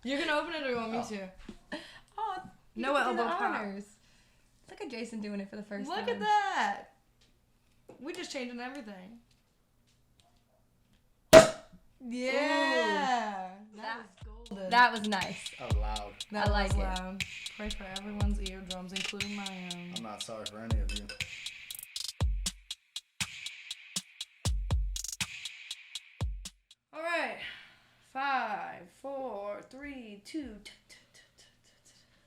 You're gonna open it or you want me to? Oh, no elbow pop. Look at Jason doing it for the first time. Look at that. We just changing everything. Yeah. That was golden. That was nice. That was loud. That I like was it. loud. Pray for everyone's eardrums, including my own. I'm not sorry for any of you. All right. 5, 4, 3, 2.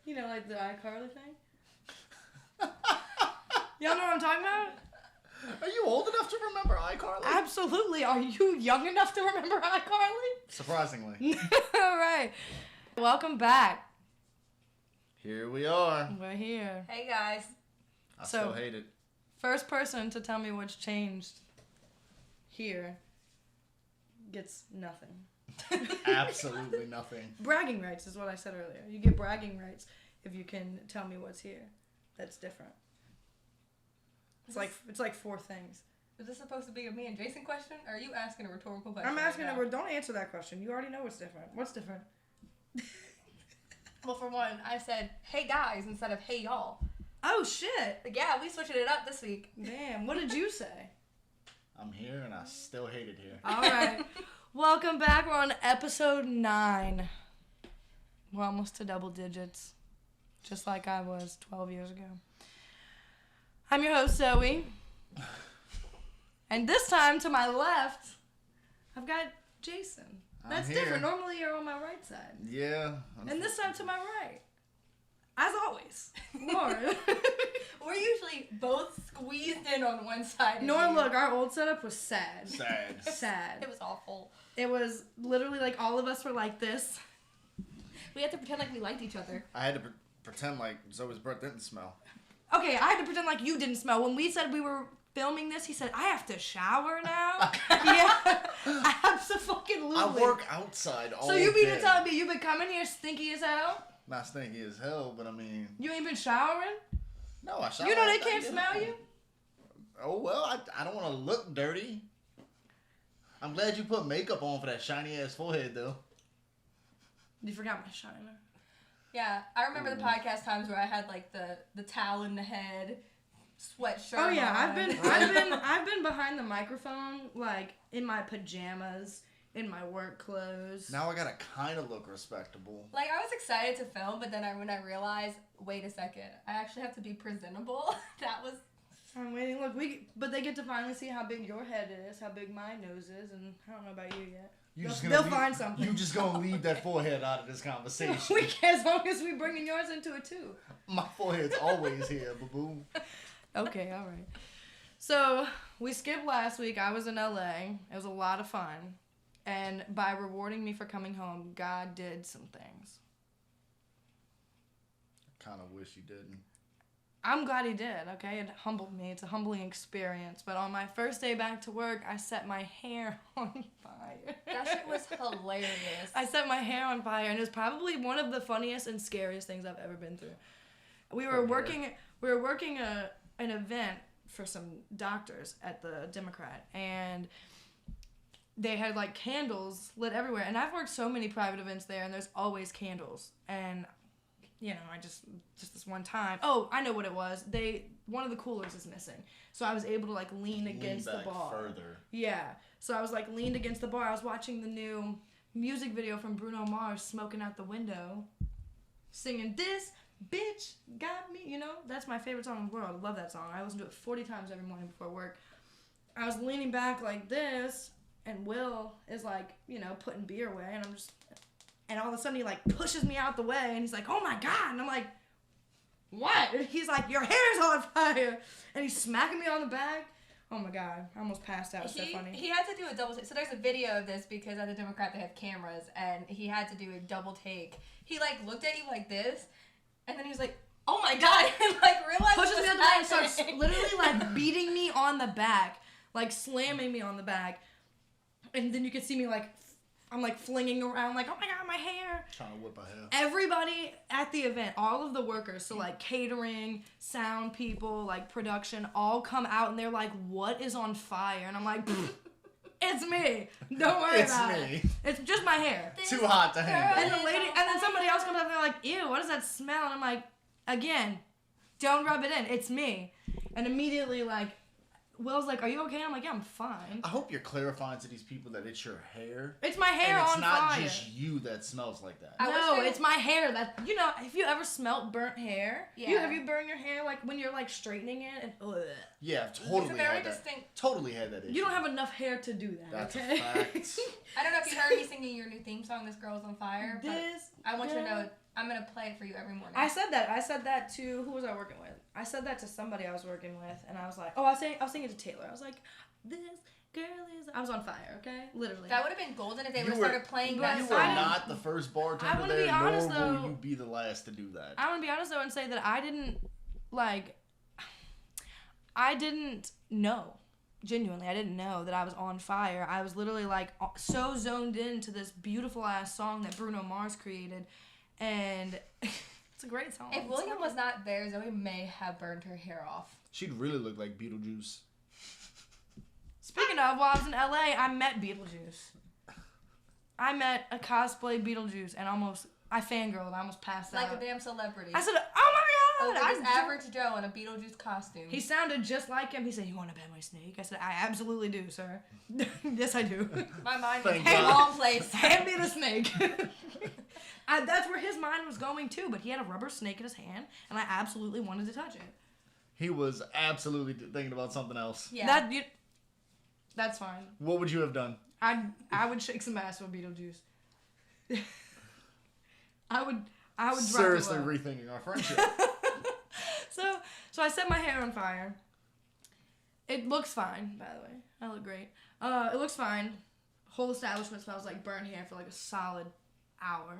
You know, like the iCarly thing? Y'all know what I'm talking about? Are you old enough to remember iCarly? Absolutely. Are you young enough to remember iCarly? Surprisingly. All right. Welcome back. Here we are. We're here. Hey guys. I So- still hate it. First person to tell me what's changed here gets nothing. Absolutely nothing. Bragging rights is what I said earlier. You get bragging rights if you can tell me what's here. That's different. It's like 4 things. Is this supposed to be a me and Jason question? Or are you asking a rhetorical question? I'm asking right her, don't answer that question. You already know what's different. What's different? Well, for one, I said, hey guys, instead of hey y'all. Oh, shit. Like, yeah, we switching it up this week. Damn, what did you say? I'm here and I still hate it here. All right. Welcome back. We're on episode 9. We're almost to double digits, just like I was 12 years ago. I'm your host, Zoe. And this time, to my left, I've got Jason. That's I'm here. different. Normally, you're on my right side. Yeah. And this time, to my right. As always, Lauren. We're usually both squeezed in on one side. Lauren, look, our old setup was sad. Sad. Sad. It was awful. It was literally like all of us were like this. We had to pretend like we liked each other. I had to pretend like Zoe's breath didn't smell. Okay, I had to pretend like you didn't smell. When we said we were filming this, he said, I have to shower now? Yeah, absolutely. I work outside all So you mean day. to tell me you've been coming here stinky as hell? Not stinky as hell, but I mean... You ain't been showering? No, I shower. You know they after I can't get smell home. you? Oh, well, I don't want to look dirty. I'm glad you put makeup on for that shiny-ass forehead, though. You forgot my shiner. Yeah, I remember the podcast times where I had like the towel in the head, sweatshirt. Oh yeah, on. I've been behind the microphone, like in my pajamas, in my work clothes. Now I gotta kind of look respectable. Like, I was excited to film, but then when I realized, wait a second, I actually have to be presentable. That was... I'm waiting. Look, but they get to finally see how big your head is, how big my nose is, and I don't know about you yet. They'll find something. You just gonna leave that forehead out of this conversation. We can, as long as we bringing yours into it too. My forehead's always here, boo-boo. Okay, all right. So we skipped last week. I was in LA. It was a lot of fun, and by rewarding me for coming home, God did some things. Kind of wish you didn't. I'm glad he did, okay? It humbled me. It's a humbling experience. But on my first day back to work, I set my hair on fire. That shit was hilarious. I set my hair on fire, and it was probably one of the funniest and scariest things I've ever been through. We were working an event for some doctors at the Democrat, and they had like candles lit everywhere. And I've worked so many private events there, and there's always candles. And you know, I just this one time. Oh, I know what it was. One of the coolers is missing, so I was able to like lean against the bar. Further. Yeah, so I was like leaned against the bar. I was watching the new music video from Bruno Mars, smoking out the window, singing "This Bitch Got Me." You know, that's my favorite song in the world. I love that song. I listen to it 40 times every morning before work. I was leaning back like this, and Will is like, you know, putting beer away, and I'm just. And all of a sudden he like pushes me out the way and he's like, oh my God. And I'm like, what? And he's like, your hair's on fire. And he's smacking me on the back. Oh my God. I almost passed out. It's so funny. He had to do a double take. So there's a video of this because at the Democrat they have cameras and he had to do a double take. He like looked at you like this and then he was like, oh my God. And like realized Pushes me on the back and starts literally like beating me on the back. Like slamming me on the back. And then you can see me like, I'm like flinging around like, oh my God, my hair. Trying to whip my hair. Everybody at the event, all of the workers, so like catering, sound people, like production, all come out and they're like, what is on fire? And I'm like, It's me. Don't worry It's about me. it. It's just my hair. Too hot to handle. And the lady, and then somebody else comes up and they're like, ew, what does that smell? And I'm like, again, don't rub it in. It's me. And immediately, like, Will's like, are you okay? I'm like, yeah, I'm fine. I hope you're clarifying to these people that it's your hair. It's my hair and it's on not fire. just you that smells like that. No, it's my hair. That, you know, if you ever smelt burnt hair, Yeah. have you burned your hair like when you're like straightening it and ugh. Yeah, I've totally It's a very had that. distinct. Totally had that issue. You don't have enough hair to do that. That's okay? a fact. I don't know if you heard me singing your new theme song, "This Girl's on Fire," but This I want you to girl- know I'm gonna play it for you every morning. I said that to who was I working with? I said that to somebody I was working with, and I was like, oh, I was saying it to Taylor. I was like, this girl is. I was on fire. Okay, literally. That would have been golden if they You would have were- started playing but that You song. were not the first I bartender wanna there, be honest, nor though. will you be the last to do that. I want to be honest though and say that I didn't know. Genuinely, I didn't know that I was on fire. I was literally like so zoned into this beautiful ass song that Bruno Mars created, and it's a great song. If William was not there, Zoe may have burned her hair off. She'd really look like Beetlejuice. Speaking of, while I was in LA, I met Beetlejuice. I met a cosplay Beetlejuice and I fangirled. I almost passed Like out. a damn celebrity. I said, oh my Over god! this average Joe in a Beetlejuice costume. He sounded just like him. He said, you want to pet my snake? I said, I absolutely do, sir. Yes, I do. My mind was in Thank the God. wrong place. Hand me the snake. That's where his mind was going too, but he had a rubber snake in his hand, and I absolutely wanted to touch it. He was absolutely thinking about something else. Yeah. That's fine. What would you have done? I would shake some ass with Beetlejuice. I would drop Seriously it low. rethinking our friendship. So I set my hair on fire. It looks fine, by the way. I look great. It looks fine. Whole establishment smells like burnt hair for like a solid hour.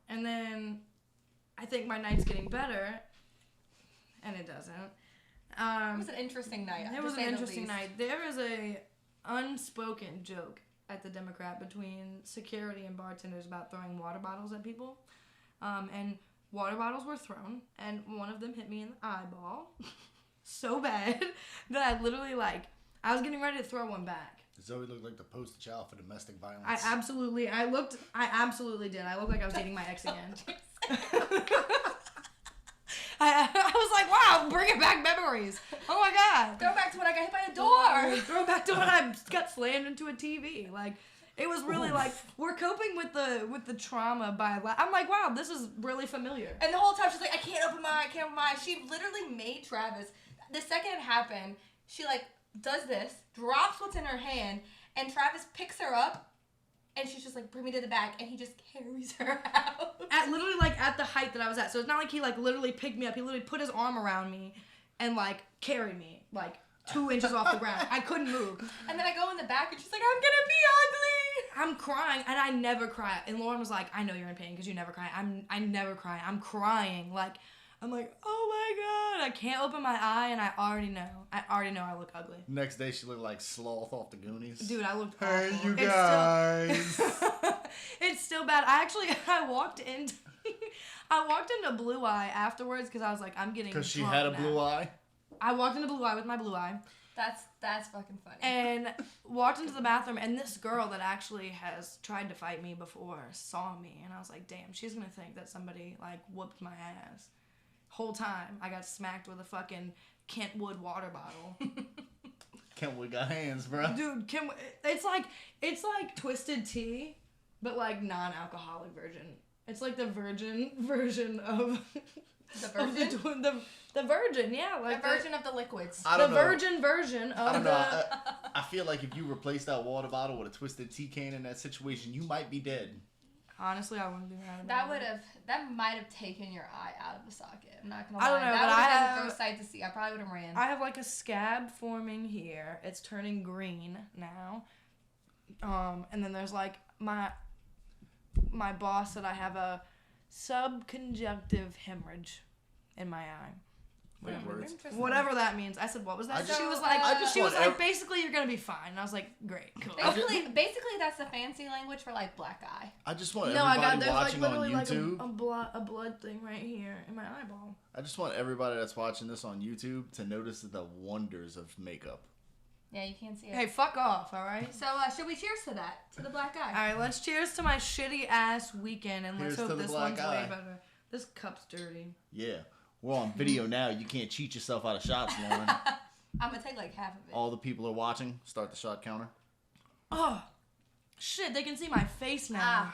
And then I think my night's getting better, and it doesn't. It was an interesting night. It to was an say the interesting least. night. There is a unspoken joke at the Democrat between security and bartenders about throwing water bottles at people. And water bottles were thrown, and one of them hit me in the eyeball so bad that I literally, I was getting ready to throw one back. Zoe looked like the poster child for domestic violence. I absolutely did. I looked like I was dating my ex again. I was like, wow, bringing back memories. Oh my God. Throw back to when I got hit by a door. Throw back to when I got slammed into a TV. Like, it was really like, we're coping with the trauma by, I'm like, wow, this is really familiar. And the whole time she's like, I can't open my eye. She literally made Travis. The second it happened, she does this, drops what's in her hand, and Travis picks her up. And she's just like, bring me to the back, and he just carries her out. Literally, at the height that I was at. So it's not like he, literally picked me up. He literally put his arm around me and, carried me, 2 inches off the ground. I couldn't move. And then I go in the back, and she's like, I'm gonna be ugly. I'm crying, and I never cry. And Lauren was like, I know you're in pain because you never cry. I never cry. I'm crying. I'm like, oh my God. I can't open my eye, and I already know. I look ugly. Next day, she looked like Sloth off the Goonies. Dude, I looked Hey, awful. you guys. It's still bad. I walked into Blue Eye afterwards because I was like, I'm getting Because she drunk had a now. blue eye. I walked into Blue Eye with my blue eye That's fucking funny. and walked into the bathroom, and this girl that actually has tried to fight me before saw me, and I was like, damn, she's gonna think that somebody whooped my ass. Whole time I got smacked with a fucking Kentwood water bottle. Kentwood got hands, bro. Dude, it's like Twisted Tea, but non-alcoholic version. It's like the virgin version of The virgin? the virgin, yeah, The version of the liquids. I the don't know. virgin version I of don't the. know. I feel like if you replace that water bottle with a Twisted Tea can in that situation, you might be dead. Honestly, I wouldn't be mad about That might have taken your eye out of the socket. I'm not gonna lie. I don't know, that but would I have been have- a gross sight to see. I probably would have ran. I have a scab forming here. It's turning green now. And then there's my boss said I have a subconjunctive hemorrhage in my eye. Big words. Whatever that means. I said, what was that? I just- She was I just want basically you're gonna be fine. And I was like, great, cool. Basically, that's the fancy language for black eye. I just want No, I everybody got there's watching on literally YouTube. a blood thing right here in my eyeball. I just want everybody that's watching this on YouTube to notice the wonders of makeup. Yeah, you can't see it. Hey, fuck off, alright? So, should we cheers to that? To the black eye? Alright, let's cheers to my shitty ass weekend and let's Cheers to hope the this black one's eye. way better. This cup's dirty. Yeah. We're on video now. You can't cheat yourself out of shots, Lauren. I'm gonna take like half of it. All the people are watching. Start the shot counter. Oh, shit, they can see my face now.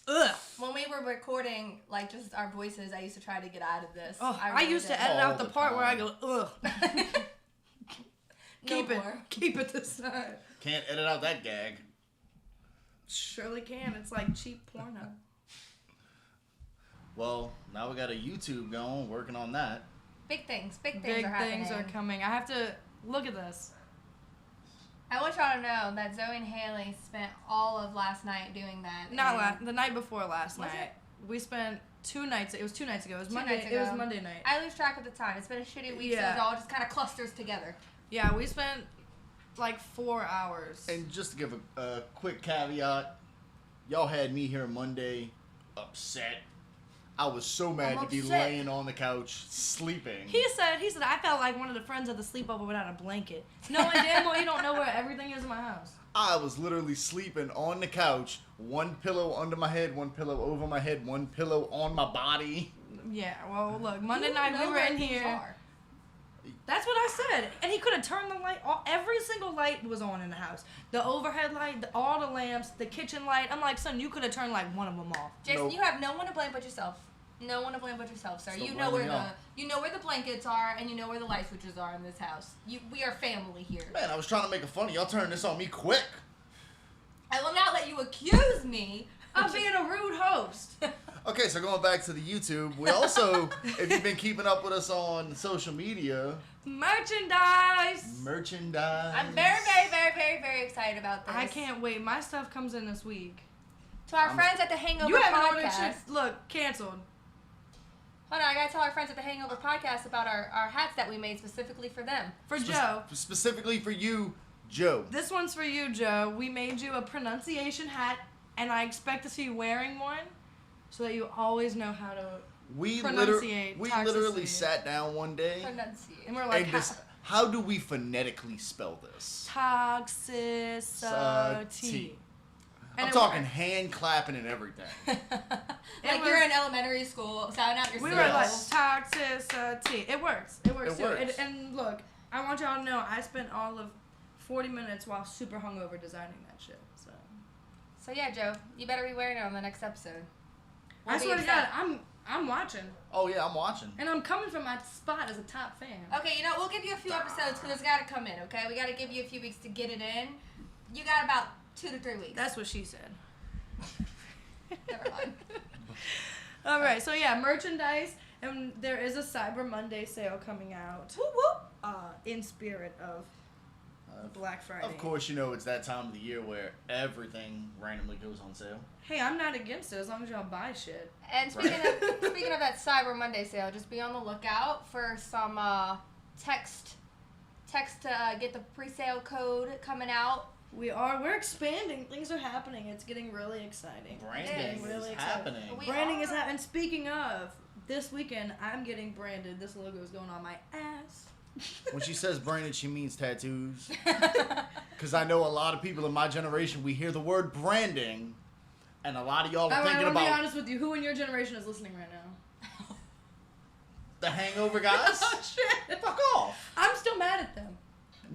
Ugh. When we were recording, like, just our voices, I used to try to get out of this. Oh, I really used to did. edit All out the the part where I time. go, ugh. No Keep it. more. Keep it this side. Can't edit out that gag. Surely can. It's like cheap porno. Well, now we got a YouTube going, working on that. Big things Big are happening. things are coming. I have to look at this. I want y'all to know that Zoe and Haley spent all of last night doing that. The night before last Was night. We spent 2 nights. It was 2 nights ago. It was 2 Monday. nights It was ago. Monday night. I lose track of the time. It's been a shitty week, Yeah. so it all just kind of clusters together. Yeah, we spent like 4 hours. And just to give a quick caveat, y'all had me here Monday upset. I was so mad I'm to be upset. laying on the couch sleeping. He said, I felt like one of the friends at the sleepover without a blanket. Knowing damn well you don't know where everything is in my house. I was literally sleeping on the couch, one pillow under my head, one pillow over my head, one pillow on my body. Yeah, well, look, Monday You night know we were where in things here. are. That's what I said. And he could have turned the light off. Every single light was on in the house. The overhead light, all the lamps, the kitchen light. I'm like, son, you could have turned like one of them off. Jason, Nope. you have no one to blame but yourself. No one to blame but yourself, sir. Still You know where blaming y'all. you know where the blankets are, and you know where the light switches are in this house. We are family here. Man, I was trying to make it funny. Y'all turned this on me quick. I will not let you accuse me I'm being a rude host. Okay, so going back to the YouTube, we also, if you've been keeping up with us on social media, Merchandise. merchandise. I'm very, very, very, very, very excited about this. I can't wait. My stuff comes in this week. To our friends at the Hangover You haven't ordered Podcast. shit. Look, canceled. Hold on, I gotta tell our friends at the Hangover Podcast about our hats that we made specifically for them. For Joe. Specifically for you, Joe. This one's for you, Joe. We made you a pronunciation hat, and I expect to see you wearing one so that you always know how to We pronunciate literally toxicity. sat down one day Pronunciate. And we're like, and just, how do we phonetically spell this? toxicity. I'm talking hand clapping and everything. Like was- you're in elementary school, sounding out your We syllables. were like, toxicity. It works. It works It too. works. And look, I want y'all to know I spent all of 40 minutes while super hungover designing that shit. So yeah, Joe, you better be wearing it on the next episode. I swear to God, I'm watching. Oh yeah, I'm watching. And I'm coming from my spot as a top fan. Okay, you know, we'll give you a few episodes because it's got to come in, okay? We got to give you a few weeks to get it in. You got about 2 to 3 weeks. That's what she said. Never mind. All right, so yeah, merchandise, and there is a Cyber Monday sale coming out. Whoop, whoop. In spirit of Black Friday. Of course, you know it's that time of the year where everything randomly goes on sale. Hey, I'm not against it as long as y'all buy shit. And speaking of that Cyber Monday sale, just be on the lookout for some text to get the pre-sale code coming out. We're expanding. Things are happening. It's getting really exciting. Branding It's really is exciting. happening. We Branding is are. happening. Speaking of, this weekend I'm getting branded. This logo is going on my ass. When she says branded, she means tattoos. Because I know a lot of people in my generation, we hear the word branding, and a lot of y'all are I thinking want to be about honest with you. Who in your generation is listening right now? the Hangover guys. Oh shit! Fuck off. I'm still mad at them.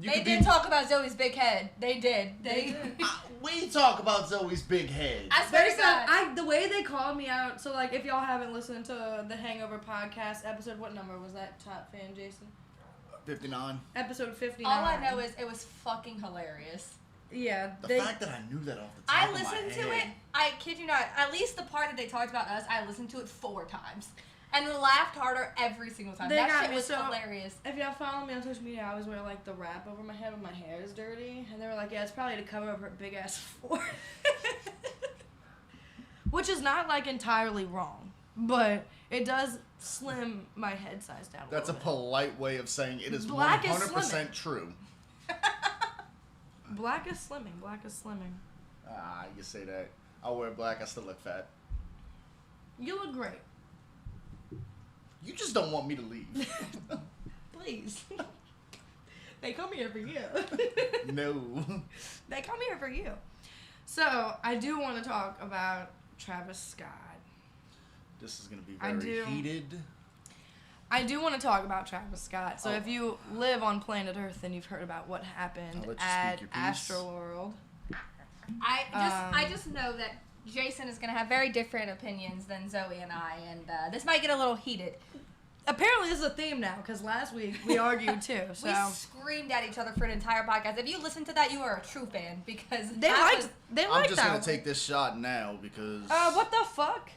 You They could did be- talk about Zoe's big head. They did. We talk about Zoe's big head. I swear They to said God. the way they called me out. So like, if y'all haven't listened to the Hangover podcast episode, what number was that? Top fan, Jason. 59. Episode 59. All I know is it was fucking hilarious. Yeah, The they. fact that I knew that off the top I of my listened to head. it. I kid you not. At least the part that they talked about us, I listened to it 4 times, and laughed harder every single time. They That got shit me was so- hilarious. If y'all follow me on social media, I always wear like the wrap over my head when my hair is dirty, and they were like, "Yeah, it's probably to cover up her big ass forehead," which is not like entirely wrong, but it does slim my head size down. That's a little polite way of saying it is Black is 100% true. bit. Black is slimming. Black is slimming. Ah, you say that. I wear black, I still look fat. You look great. You just don't want me to leave. Please. They come here for you. No. They come here for you. So, I do want to talk about Travis Scott. This is going to be I very do. heated. I do want to talk about Travis Scott. So Oh. if you live on planet Earth, then you've heard about what happened I'll let you at speak your piece. Astroworld. I just know that Jason is gonna have very different opinions than Zoe and I, and this might get a little heated. Apparently, this is a theme now because last week we argued too. So We screamed at each other for an entire podcast. If you listen to that, you are a true fan because they that liked. was- They I'm liked just that going one. to take this shot now because... What the fuck?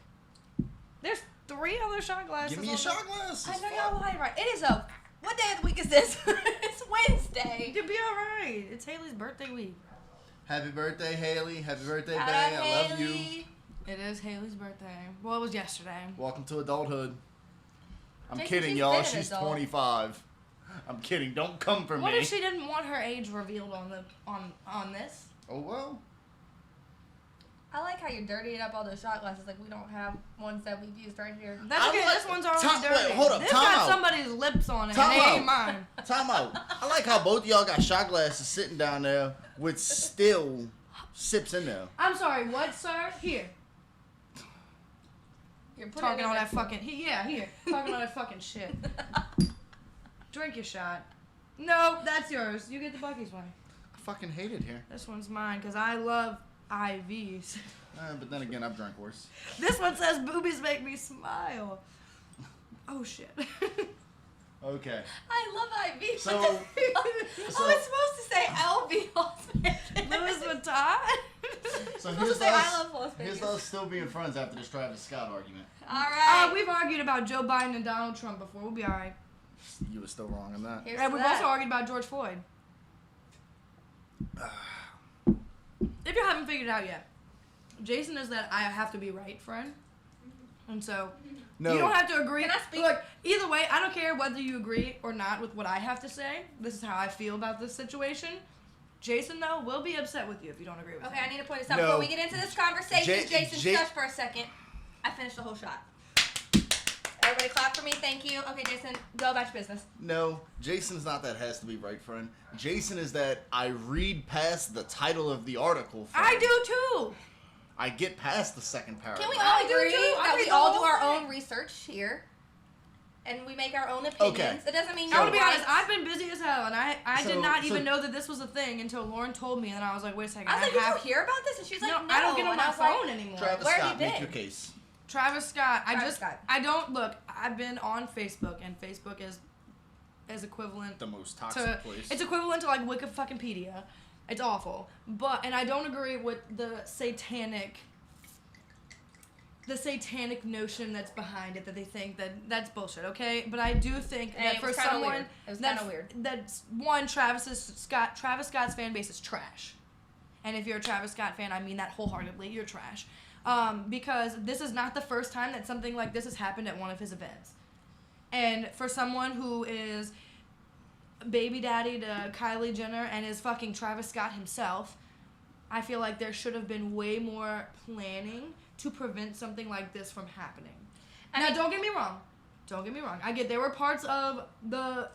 There's 3 other shot glasses. Give me a on shot glass. I It's know fine. y'all lying, right? It is a. What day of the week is this? It's Wednesday. You'll be alright. It's Haley's birthday week. Happy birthday, Haley. Happy birthday, Shout Bay. out, I love you. Haley. It is Haley's birthday. Well, it was yesterday. Welcome to adulthood. I'm Jason, kidding, she's y'all. been an She's adult. 25. I'm kidding. Don't come for What me. if she didn't want her age revealed on this? Oh, well. I like how you're dirtying up all those shot glasses. Like we don't have ones that we've used right here. That's I okay. like- This one's already Time- dirty. wait, hold up, This time got out. somebody's lips on it, Time and it ain't out. mine. Time out. I like how both of y'all got shot glasses sitting down there with still sips in there. I'm sorry. What, sir? Here. You're putting Talking it all in that fucking. Here. Talking all that fucking shit. Drink your shot. No, that's yours. You get the Bucky's one. I fucking hate it here. This one's mine because I love IVs. But then again, I've drank worse. This one says boobies make me smile. Oh shit. Okay. I love IV. So- What the fuck? so- Oh, it's supposed to say LV Las Vegas. Louis Vuitton. So It's supposed here's to say I us, love Las Vegas. here's us still being friends after this Travis Scott argument. All right. We've argued about Joe Biden and Donald Trump before. We'll be alright. You were still wrong on that. Here's And to we've that. also argued about George Floyd. If you haven't figured it out yet, Jason is that I have to be right friend. And so, No. you don't have to agree. Can I speak? Look, either way, I don't care whether you agree or not with what I have to say. This is how I feel about this situation. Jason, though, will be upset with you if you don't agree with Okay, him. I need to point this out No. before we get into this conversation. Jason, J- shush for a second. I finished the whole shot. Everybody clap for me. Thank you. Okay, Jason, go about your business. No, Jason's not that has to be right friend. Jason is that I read past the title of the article friend. I do too. I get past the second paragraph. Can we I all do agree too. I that read we the all whole do our thing. own research here? And we make our own opinions. Okay. It doesn't mean I you're want to be right. honest. I've been busy as hell, and I did So- not so- even know that this was a thing until Lauren told me, and then I was like, wait a second. I was like, have did you hear about this? And she's like, no, no. I don't get on And my I was like, phone anymore. Travis Where have Scott, you make been? your case. Travis Scott. Travis Scott. I don't look. I've been on Facebook, and Facebook is equivalent The most toxic to. place. It's equivalent to like Wikipedia. It's awful, and I don't agree with the satanic notion that's behind it, that they think that's bullshit. Okay, but I do think Hey, that it for was kinda someone weird. It was that's kinda weird. That's one Travis Scott's fan base is trash. And if you're a Travis Scott fan, I mean that wholeheartedly. You're trash. Because this is not the first time that something like this has happened at one of his events. And for someone who is baby daddy to Kylie Jenner and is fucking Travis Scott himself, I feel like there should have been way more planning to prevent something like this from happening. Now, don't get me wrong. Don't get me wrong. I get there were parts of the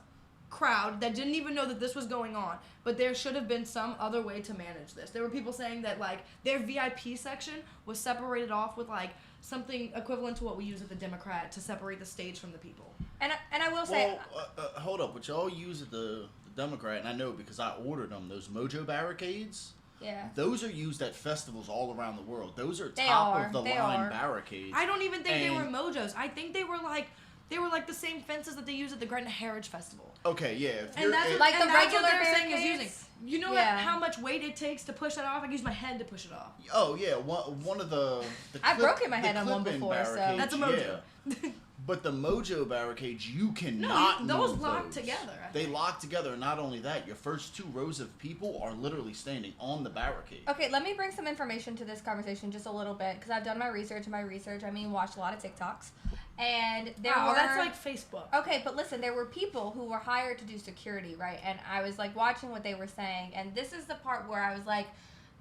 crowd that didn't even know that this was going on, but there should have been some other way to manage this. There were people saying that like their VIP section was separated off with like something equivalent to what we use at the Democrat to separate the stage from the people. And I will say, Well, hold up. What y'all use at the Democrat, and I know because I ordered them, those Mojo barricades, yeah. those are used at festivals all around the world. Those are They top are. of the They line are. barricades. I don't even think they were And- mojos. I think they were like the same fences that they use at the Gretna Heritage Festival. Okay, yeah. If And you're, that's if- what, Like and the that's what regular they're saying is barricades? using. You know Yeah. how much weight it takes to push that off? I can use my head to push it off. oh yeah, one of the I've broken my the head on one clip-in before, so- barricades, That's a mojo. yeah. But the Mojo barricades, you cannot those move lock those. together, I They think. lock together, and not only that, your first two rows of people are literally standing on the barricade. Okay, let me bring some information to this conversation just a little bit because I've done my research. And my research, I mean, watched a lot of TikToks, and there Wow, were. that's like Facebook. Okay, but listen, there were people who were hired to do security, right? And I was like watching what they were saying, and this is the part where I was like,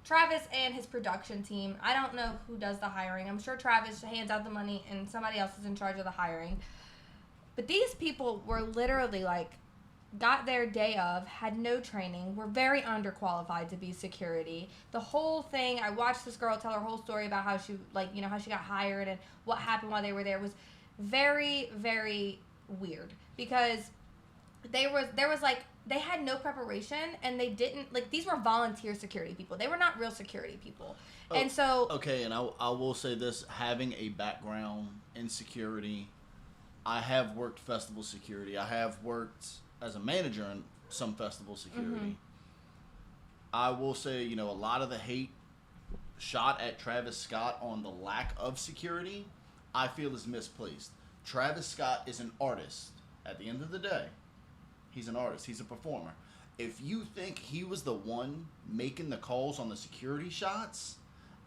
Travis and his production team, I don't know who does the hiring. I'm sure Travis hands out the money and somebody else is in charge of the hiring. But these people were literally like got there day of, had no training, were very underqualified to be security. The whole thing, I watched this girl tell her whole story about how she, like, you know, how she got hired and what happened while they were there was very, very weird. Because there was like, they had no preparation, and they didn't, like, these were volunteer security people. They were not real security people. And so... Okay, and I will say this, having a background in security, I have worked festival security. I have worked as a manager in some festival security. Mm-hmm. I will say, you know, a lot of the hate shot at Travis Scott on the lack of security, I feel is misplaced. Travis Scott is an artist. At the end of the day, he's an artist. He's a performer. If you think he was the one making the calls on the security shots,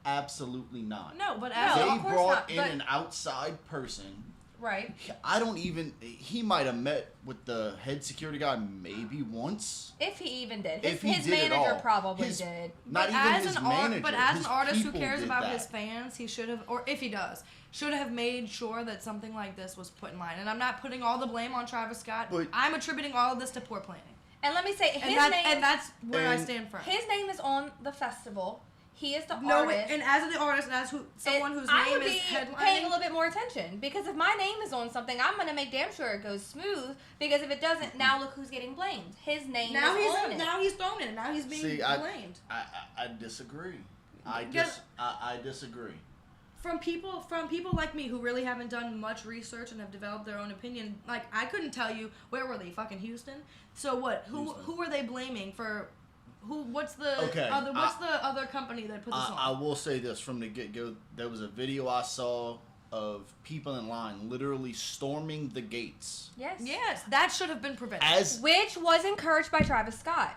absolutely not. No, but they brought in an outside person. Right. I don't even... He might have met with the head security guy maybe once. If he even did. His manager probably did. Not even his manager. But as an artist who cares about his fans, he should have, or if he does, should have made sure that something like this was put in line. And I'm not putting all the blame on Travis Scott. But I'm attributing all of this to poor planning. And let me say, and that's where I stand firm. His name is on the festival. He is the artist. And as the artist, and as someone whose name is headlining, I would be paying a little bit more attention. Because if my name is on something, I'm going to make damn sure it goes smooth. Because if it doesn't, now look who's getting blamed. His name is on it. Now he's thrown it. Now he's being blamed. I disagree. I disagree. From people like me who really haven't done much research and have developed their own opinion, like, I couldn't tell you, where were they? Fucking Houston? So what? Who were they blaming for... What's the other company that put this on? I will say this from the get-go. There was a video I saw of people in line literally storming the gates. Yes, that should have been prevented. Which was encouraged by Travis Scott.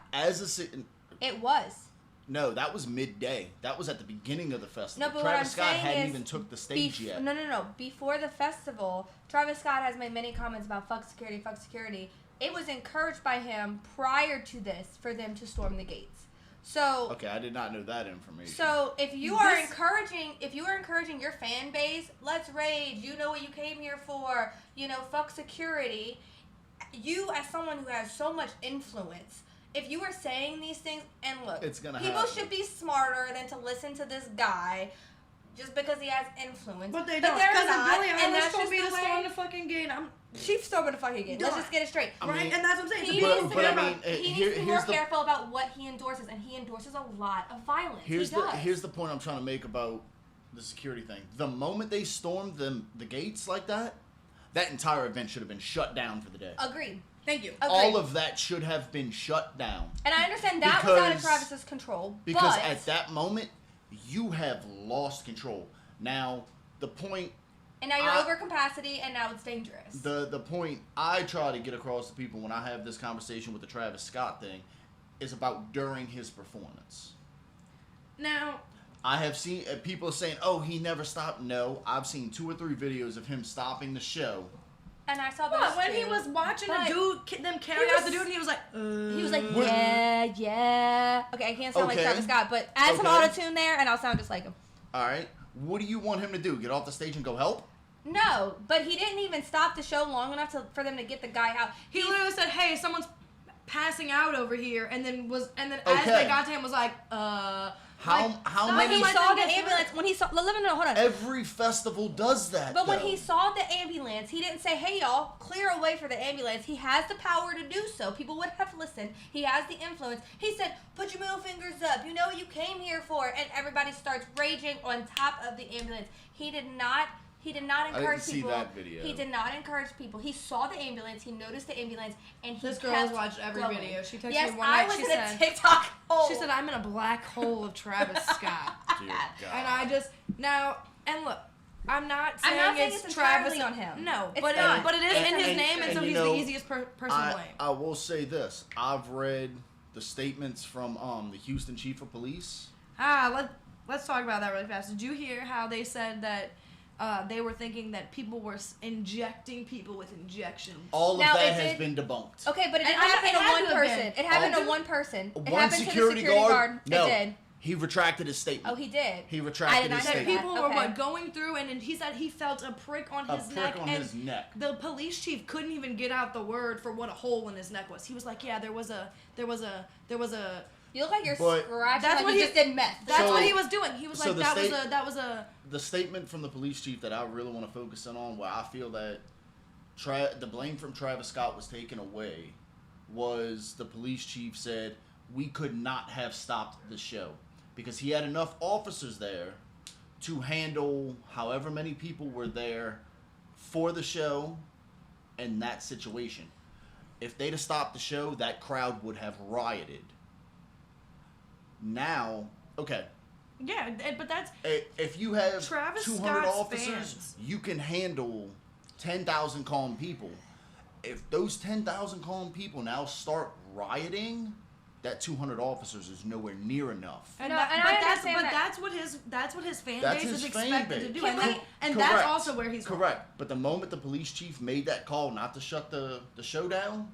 It was. No, that was midday. That was at the beginning of the festival. No, but Travis Scott hadn't even took the stage yet. No. Before the festival, Travis Scott has made many comments about fuck security. It was encouraged by him prior to this for them to storm the gates. So okay, I did not know that information. So if you are encouraging your fan base, let's rage. You know what you came here for. You know, fuck security. You, as someone who has so much influence, if you are saying these things, and look, people should be smarter than to listen to this guy. Just because he has influence. But they don't. Because Billie Eilish told me to storm the fucking gate. She's storming the fucking gate. Let's just get it straight. Right? And that's what I'm saying. He needs to be more careful about what he endorses. And he endorses a lot of violence. Here's the point I'm trying to make about the security thing. The moment they stormed the gates like that entire event should have been shut down for the day. Agreed. Thank you. Agreed. All of that should have been shut down. And I understand that was out of Travis's control. Because at that moment, you have lost control. Now, the point... And now you're over capacity, and now it's dangerous. The point I try to get across to people when I have this conversation with the Travis Scott thing is about during his performance. Now... I have seen people saying, oh, he never stopped. No, I've seen 2 or 3 videos of him stopping the show. And I saw those when he was watching them carry out the dude, and he was like, He was like, yeah. Okay, I can't sound like Travis Scott, but add some auto-tune there, and I'll sound just like him. All right. What do you want him to do? Get off the stage and go help? No, but he didn't even stop the show long enough for them to get the guy out. He literally said, hey, someone's passing out over here, and then as they got to him was like, How when he saw the ambulance, hold on. Every festival does that. But when he saw the ambulance, he didn't say, hey, y'all, clear a way for the ambulance. He has the power to do so. People would have listened. He has the influence. He said, put your middle fingers up. You know what you came here for. And everybody starts raging on top of the ambulance. He did not encourage people. I didn't see that video. He did not encourage people. He saw the ambulance. He noticed the ambulance, and he This girl has watched every video. She texted me one I night. was She in said, a TikTok hole. She said, I'm in a black hole of Travis Scott. Dear God. And I just and look, I'm not saying it's Travis entirely on him. No, It's but not. But it is in his name, and so he's the easiest person to blame. I will say this: I've read the statements from the Houston chief of police. Let's talk about that really fast. Did you hear how they said that they were thinking that people were injecting people with injections? All of that has been debunked. Okay, but it didn't happen to one person. It happened to one person. It happened to the security guard. No, it did. He retracted his statement. Oh, he did. He retracted his That statement. people were going through, and he said he felt a prick on his neck. His neck. The police chief couldn't even get out the word for what a hole in his neck was. He was like, yeah, there was a. You look like you're But scratching that's like what you he just did meth. That's what he was doing. He was So like, that was a. The statement from the police chief that I really want to focus in on, where I feel that the blame from Travis Scott was taken away, was the police chief said we could not have stopped the show because he had enough officers there to handle however many people were there for the show in that situation. If they'd have stopped the show, that crowd would have rioted. Now, okay. Yeah, but that's... If you have Travis 200 Scott's officers, fans. you can handle 10,000 calm people. If those 10,000 calm people now start rioting, that 200 officers is nowhere near enough. That's what his fan base is expected to do. And that's also where he's correct. wrong. But the moment the police chief made that call not to shut the show down,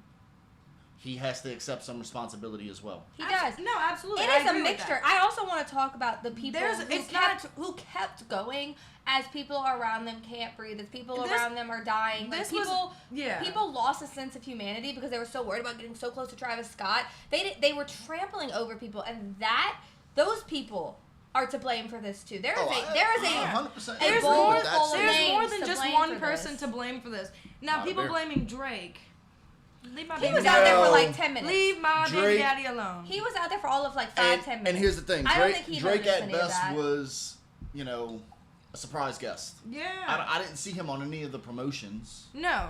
he has to accept some responsibility as well. He does. No, absolutely. It is a mixture. I also want to talk about the people who kept going as people around them can't breathe, as people around them are dying. People lost a sense of humanity because they were so worried about getting so close to Travis Scott. They were trampling over people, and those people are to blame for this too. There's more than just one person to blame for this. Now, people blaming Drake. He was out there for like 10 minutes. Leave my baby daddy alone. He was out there for all of like 5-10 minutes. And here's the thing. I don't think he Drake noticed at any of best that. was, a surprise guest. Yeah. I didn't see him on any of the promotions. No.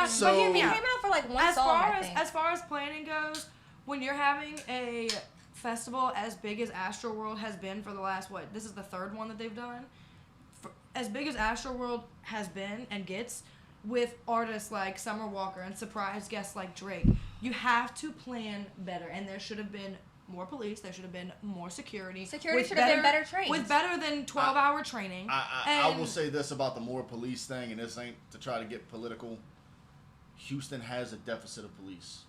So, but he came out for like one song, I think. As far as planning goes, when you're having a festival as big as Astroworld has been for the last, this is the third one that they've done? As big as Astroworld has been and gets, with artists like Summer Walker and surprise guests like Drake, you have to plan better. And there should have been more police. There should have been more security. Security should have been better trained. With better than 12-hour training. I will say this about the more police thing, and this ain't to try to get political. Houston has a deficit of police.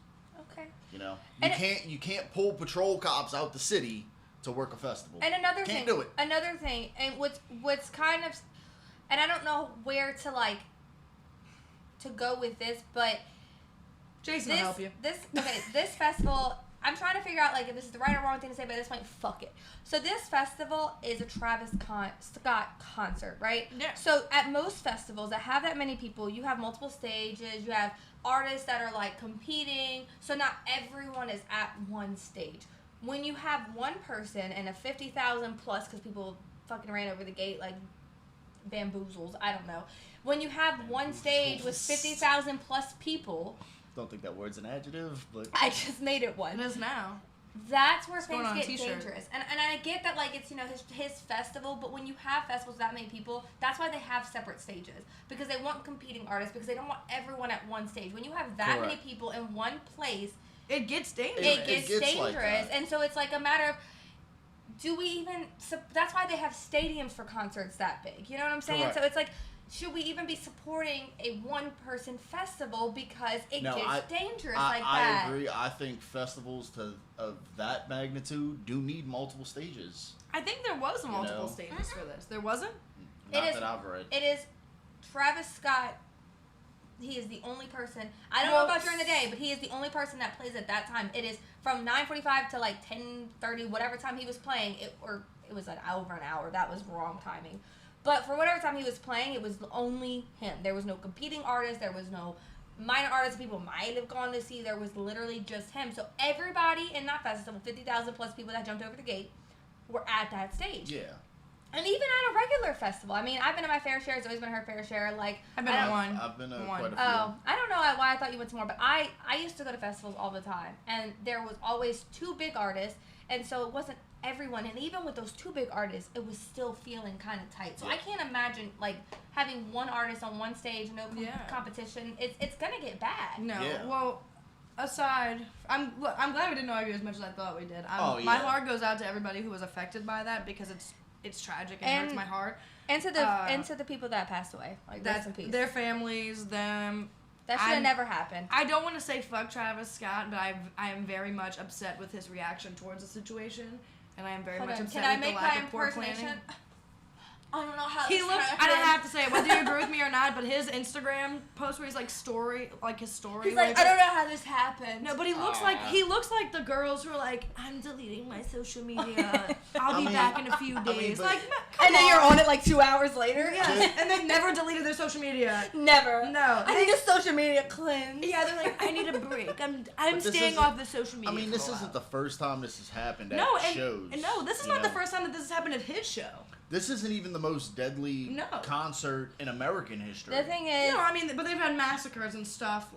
Okay. You can't pull patrol cops out the city to work a festival. And another can't thing. do it. Another thing, and what's kind of, and I don't know where to go with this, but Jason will help you. This festival, I'm trying to figure out if this is the right or wrong thing to say, but at this point, fuck it. So this festival is a Travis Scott concert, right? Yeah. So at most festivals that have that many people, you have multiple stages, you have artists that are competing, so not everyone is at one stage. When you have one person and a 50,000 plus, because people fucking ran over the gate like bamboozles, I don't know. When you have one stage with 50,000 plus people... Don't think that word's an adjective, but... I just made it one. It is now. That's where things get dangerous. And I get that, it's, his festival, but when you have festivals with that many people, that's why they have separate stages. Because they want competing artists, because they don't want everyone at one stage. When you have that many people in one place... It gets dangerous. It gets dangerous. And so it's a matter of... Do we even... That's why they have stadiums for concerts that big. You know what I'm saying? Correct. So it's should we even be supporting a one-person festival because it gets dangerous like that? I agree. I think festivals of that magnitude do need multiple stages. I think there was multiple stages for this. There wasn't? Not that I've read. It is Travis Scott. He is the only person. I don't know about during the day, but he is the only person that plays at that time. It is from 9:45 to 10:30, whatever time he was playing. It was over an hour. That was wrong timing. But for whatever time he was playing, it was only him. There was no competing artist. There was no minor artists people might have gone to see. There was literally just him. So everybody in that festival, 50,000 plus people that jumped over the gate, were at that stage. Yeah. And even at a regular festival. I mean, I've been to my fair share. It's always been her fair share. I've been to one. I've been to one. quite a few. Oh, I don't know why I thought you went to more, but I used to go to festivals all the time. And there was always two big artists. And so it wasn't everyone. And even with those two big artists, it was still feeling kind of tight. So I can't imagine, having one artist on one stage, no competition. It's going to get bad. No. Yeah. Well, aside, I'm glad we didn't argue as much as I thought we did. My heart goes out to everybody who was affected by that because it's tragic and hurts my heart. And to the people that passed away. Rest in peace. Their families, them. That should have never happened. I don't want to say fuck Travis Scott, but I am very much upset with his reaction towards the situation. and I am very Hold much on. upset Can I with the make lack my of poor impersonation? planning. I don't know how He this looks. happened. I don't have to say it. Whether you agree with me or not, but his Instagram post where he's like his story. He's like, I don't know how this happened. No, but he looks like the girls who are like, I'm deleting my social media. I'll be back in a few days. but- like, and then you're on it like 2 hours later. Yes, and they've never deleted their social media. Never. No. I need a social media cleanse. Yeah, they're like, I need a break. I'm But this staying isn't- off the social media. I mean, for this a while. isn't the first time this has happened at shows. No, this is you not the know? first time that this has happened at his show. This isn't even the most deadly concert in American history. The thing is, No, I mean, but they've had massacres and stuff.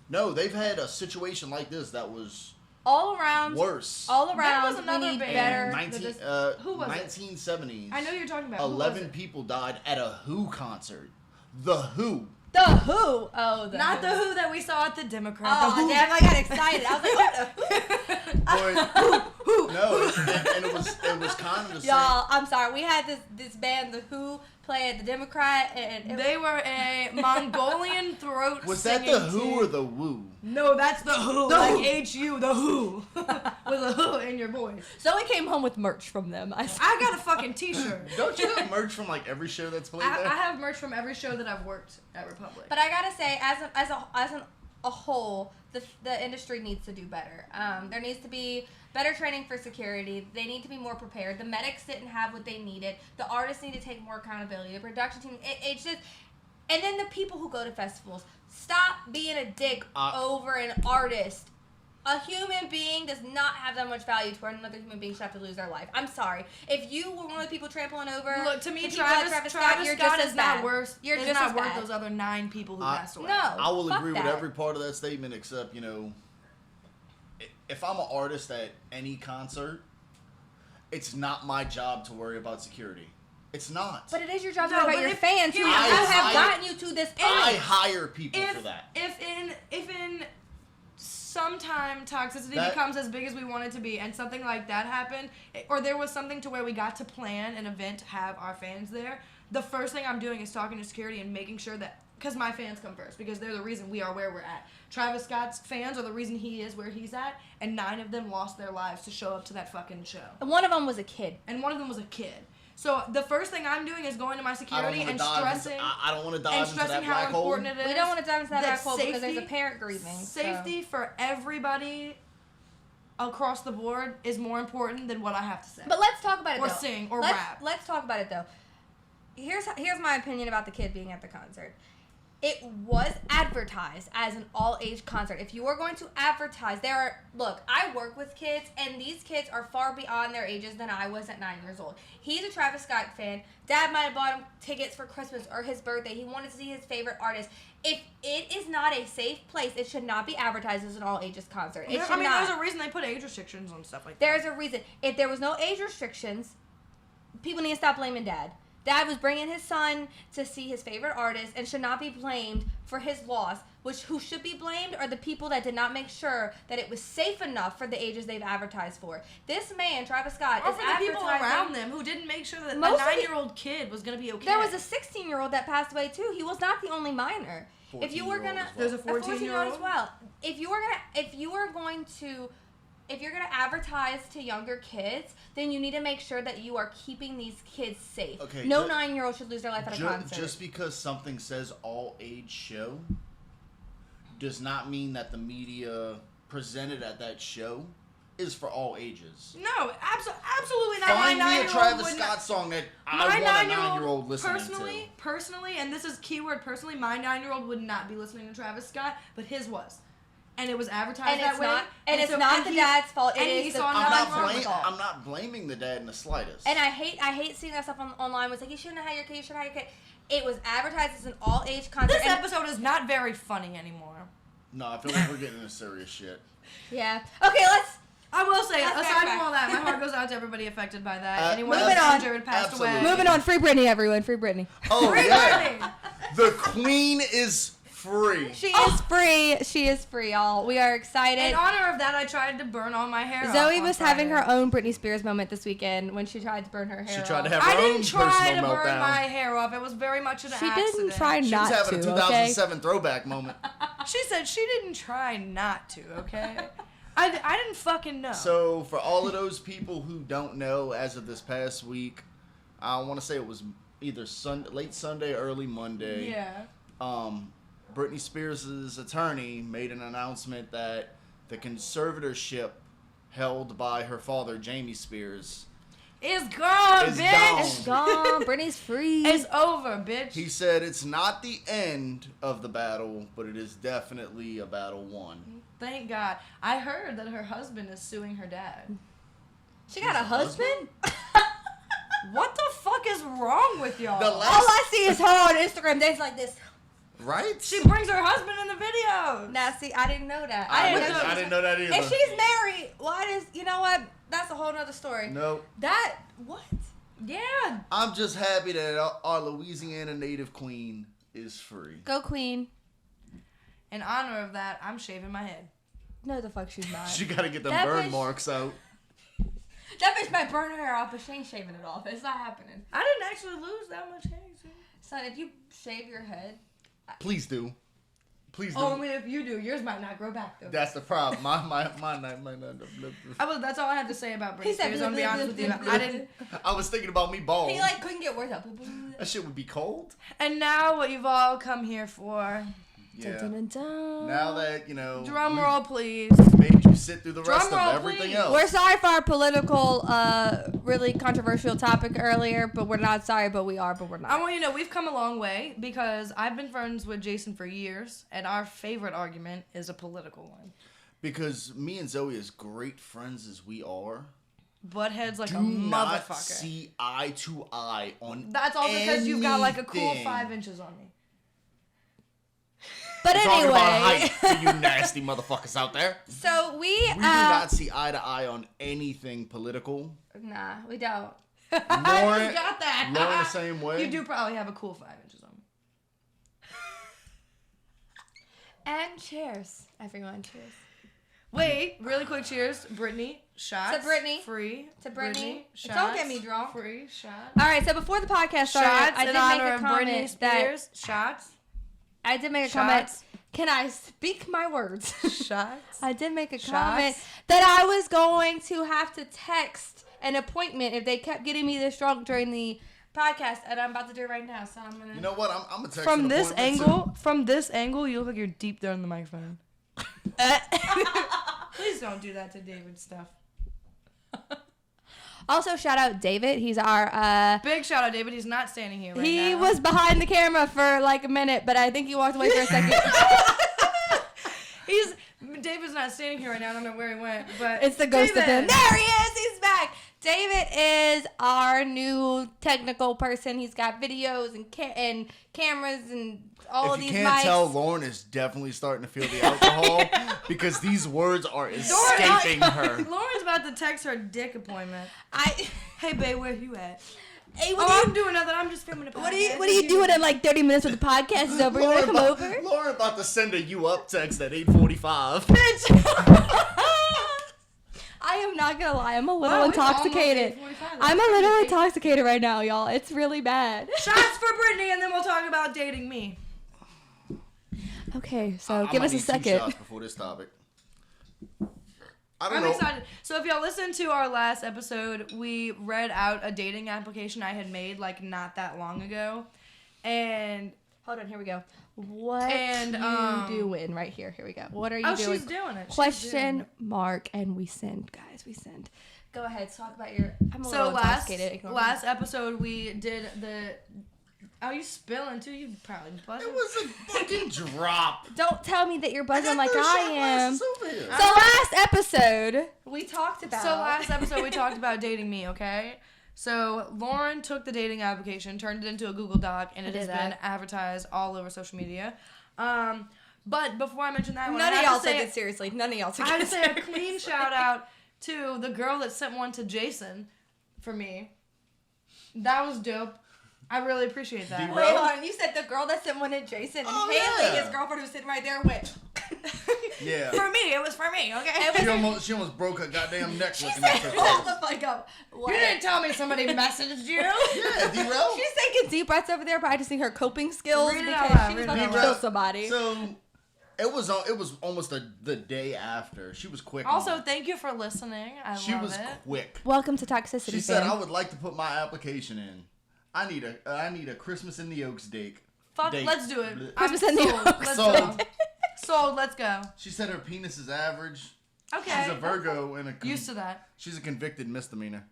No, they've had a situation like this that was all around, worse. all There around, was another we need band. better. Who was it? 1970s. I know you're talking about. 11 people died at a Who concert. The Who. The Who. Oh, Not the Who that we saw at the Democrat. Oh, the Who. damn! I got excited. I was like, what the Boy, no, and it was kind of the same. Y'all, I'm sorry. We had this band, The Who, play at the Democrat, and They were a Mongolian throat Was that singing the Who team. or the Woo? No, that's the Who. The like Who. H-U, the Who. With a Who in your voice. Zoe came home with merch from them. I got a fucking t-shirt. Don't you have merch from like every show that's played there? I have merch from every show that I've worked at Republic. But I gotta say, as a whole, the industry needs to do better. There needs to be better training for security. They need to be more prepared. The medics didn't have what they needed. The artists need to take more accountability. The production team, it's just, and then the people who go to festivals, stop being a dick over an artist. A human being does not have that much value to where another human being should have to lose their life. I'm sorry. If you were one of the people trampling over, Look, to me, the people like Travis you're Scott just is as not bad. worse. You're is just not as worth bad. those other 9 people who passed away. No. I will fuck agree with that. every part of that statement except, if I'm an artist at any concert, it's not my job to worry about security. It's not. But it is your job to No, worry but about your if- fans who I have hire- gotten you to this I point. hire people for that. If in sometime toxicity That- becomes as big as we want it to be and something like that happened, or there was something to where we got to plan an event to have our fans there, the first thing I'm doing is talking to security and making sure that, because my fans come first, because they're the reason we are where we're at. Travis Scott's fans are the reason he is where he's at, and 9 of them lost their lives to show up to that fucking show. And one of them was a kid. And one of them was a kid. So the first thing I'm doing is going to my security and stressing I don't want to dive and into that stressing how black hole. important it is. We don't want to dive into that that black hole because there's a safety- parent grieving. Safety for everybody across the board is more important than what I have to say. But let's talk about it Or though. sing, or let's, rap. Let's talk about it though. Here's my opinion about the kid being at the concert. It was advertised as an all-age concert. If you are going to advertise, look, I work with kids, and these kids are far beyond their ages than I was at 9 years old. He's a Travis Scott fan. Dad might have bought him tickets for Christmas or his birthday. He wanted to see his favorite artist. If it is not a safe place, it should not be advertised as an all-ages concert. It should not. There's a reason they put age restrictions on stuff like that. There's a reason. If there was no age restrictions, people need to stop blaming Dad. Dad was bringing his son to see his favorite artist and should not be blamed for his loss. Who should be blamed are the people that did not make sure that it was safe enough for the ages they've advertised for. This man, Travis Scott, or is for the people advertising- around them who didn't make sure that a Most of the- 9-year-old kid was going to be okay. There was a 16-year-old that passed away too. He was not the only minor. If you were 14-year-old gonna, as well. There's a 14-year-old 14-year-old as well. If you're gonna advertise to younger kids, then you need to make sure that you are keeping these kids safe. Okay, no 9-year-old should lose their life at a concert. Just because something says all-age show does not mean that the media presented at that show is for all ages. No, absolutely not. Find My me a 9-year-old Travis would not- Scott song that I My want a 9-year-old 9-year-old listening personally, and this is keyword personally, my 9-year-old would not be listening to Travis Scott, but his was. And it was advertised And that it's way. not, and it's so- not the dad's fault. It and is he the saw to. nothing wrong with it. I'm not blaming the dad in the slightest. And I hate seeing that stuff online. It's like, you shouldn't have had your kid. You shouldn't have your kid. It was advertised as an all-age concert. This episode is not very funny anymore. No, I feel like we're getting into serious shit. Yeah. Okay, let's. I will say, Let's aside backtrack. from all that, my heart goes out to everybody affected by that. Anyone moving who's on. injured, passed Absolutely. away. Moving on. Free Britney, everyone. Free Britney. Oh, Free yeah. Britney. The queen is free. She is free. She is free, y'all. We are excited. In honor of that, I tried to burn all my hair off Zoe on was having Friday. her own Britney Spears moment this weekend when she tried to burn her hair She tried to off. have her I own didn't try to personal burn meltdown. my hair off. It was very much an She accident. didn't try She was not having to, a okay? 2007 throwback moment. She said she didn't try not to, okay? I didn't fucking know. So for all of those people who don't know, as of this past week, I want to say it was either late Sunday, early Monday. Yeah. Britney Spears' attorney made an announcement that the conservatorship held by her father, Jamie Spears, It's gone, is bitch. gone. It's gone. Britney's free. It's over, bitch. He said it's not the end of the battle, but it is definitely a battle won. Thank God. I heard that her husband is suing her dad. She got a husband? What the fuck is wrong with y'all? The All I see is her on Instagram dancing like this. Right? She brings her husband in the video. Now, see, I didn't know that. I didn't didn't know that either. If she's married, why does, you know what? That's a whole nother story. No. That, what? Yeah. I'm just happy that our Louisiana native queen is free. Go Queen. In honor of that, I'm shaving my head. No, the fuck she's not. She gotta get them That burn bitch- marks out. That bitch might burn her hair off, but she ain't shaving it off. It's not happening. I didn't actually lose that much hair. See? Son, if you shave your head, Please do. Please do. Only if you do. Yours might not grow back though. That's the problem. My might not. That's all I had to say about Britney He said Spears. I'm gonna be honest with you. I didn't. I was thinking about me bald. he like couldn't get words out. That shit would be cold. And now what you've all come here for. Yeah. Dun, dun, dun. Now that, you know, Drum we've roll, please. made you sit through the rest Drum roll, of everything please. else. We're sorry for our political, really controversial topic earlier, but we're not sorry, but we are, but we're I not. want you to know we've come a long way because I've been friends with Jason for years, and our favorite argument is a political one. Because me and Zoe, as great friends as we are, Butt heads like do a not motherfucker. see eye to eye on That's also because you've got like a cool anything. 5 inches on me. But Talking about anyway, height for you nasty motherfuckers out there. so we We do not see eye to eye on anything political. nah, we don't. I Lauren- just got that. Lauren the same way. You do probably have a cool 5 inches on me. And cheers, everyone. Cheers. Wait, really quick cheers. Brittany, shots. To Brittany. Free. To Brittany. shots. Don't get me drunk. Free, shots. All right, so before the podcast started, Shots I in did honor make a of Britney comment that Spears. Shots. I did make a comment. Shots. Can I speak my words? Shots. I did make a Shots. comment that I was going to have to text an appointment if they kept getting me this drunk during the podcast, and I'm about to do it right now. So I'm gonna. You know what? I'm gonna text From an this appointment, angle, you look like you're deep there in the microphone. Please don't do that to David's stuff. Also, shout out David. He's our. Big shout out, David. He's not standing here right now. He was behind the camera for like a minute, but I think he walked away for a second. David's not standing here right now. I don't know where he went, but It's the ghost of him. David! There he is. He's back. David is our new technical person. He's got videos and cameras and all If of you these can't mics. tell, Lauren is definitely starting to feel the alcohol because these words are escaping her. Lauren's about to text her dick appointment. Hey, babe, where you at? Hey, I'm doing nothing. I'm just filming a podcast. what are you doing in like 30 minutes when the podcast is over? You want to come over? Lauren about to send a you up text at 8:45. Bitch. I am not gonna lie. I'm a little Wow, it's intoxicated. almost 8:45. I'm a little intoxicated right now, y'all. It's really bad. Shots for Brittany, and then we'll talk about dating me. Okay, so I give might us a need 2 second. shots before this topic. I don't I'm know. excited. So if y'all listened to our last episode, we read out a dating application I had made like not that long ago, and Hold on, here we go. What And, you doing right here? Here we go. What are you oh, doing? she's doing it. She's doing Question it. mark, and we send, guys. We send. Go ahead, talk about your. I'm a So little intoxicated. Ignore me. last episode we did the. Oh, you spilling too? You probably buzzing. It was a fucking drop. Don't tell me that you're buzzing got like those I shot am. glasses over here. So last episode we talked about. So last episode we talked about dating me, okay? So Lauren took the dating application, turned it into a Google Doc, and it did has that. been advertised all over social media. But before I mention that one, None I of have y'all to say took it seriously. None of y'all took I have it to say a seriously. clean shout out to the girl that sent one to Jason for me. That was dope. I really appreciate that. D-Ro? Wait, hold on. You said the girl that sent one to Jason, and Oh, Haley, yeah. his girlfriend who was sitting right there, went. Yeah. For me, it was for me, okay? She almost broke her goddamn neck She looking said, at her hold face. the fuck up. What? You didn't tell me somebody messaged you. Yeah, D-Ro. She's taking deep breaths over there, practicing her coping skills Read it out because loud, she was read it about out to loud. kill somebody. So, It was almost the day after. She was quick. Also, thank you for listening. She was quick. Welcome to Toxicity. She said, "I would like to put my application in. I need a Christmas in the Oaks date. Fuck, let's do it. Blech. Christmas in the Oaks. Let's Sold. go. Sold. Let's go. She said her penis is average. Okay. She's a Virgo and Used to that. She's a convicted misdemeanor.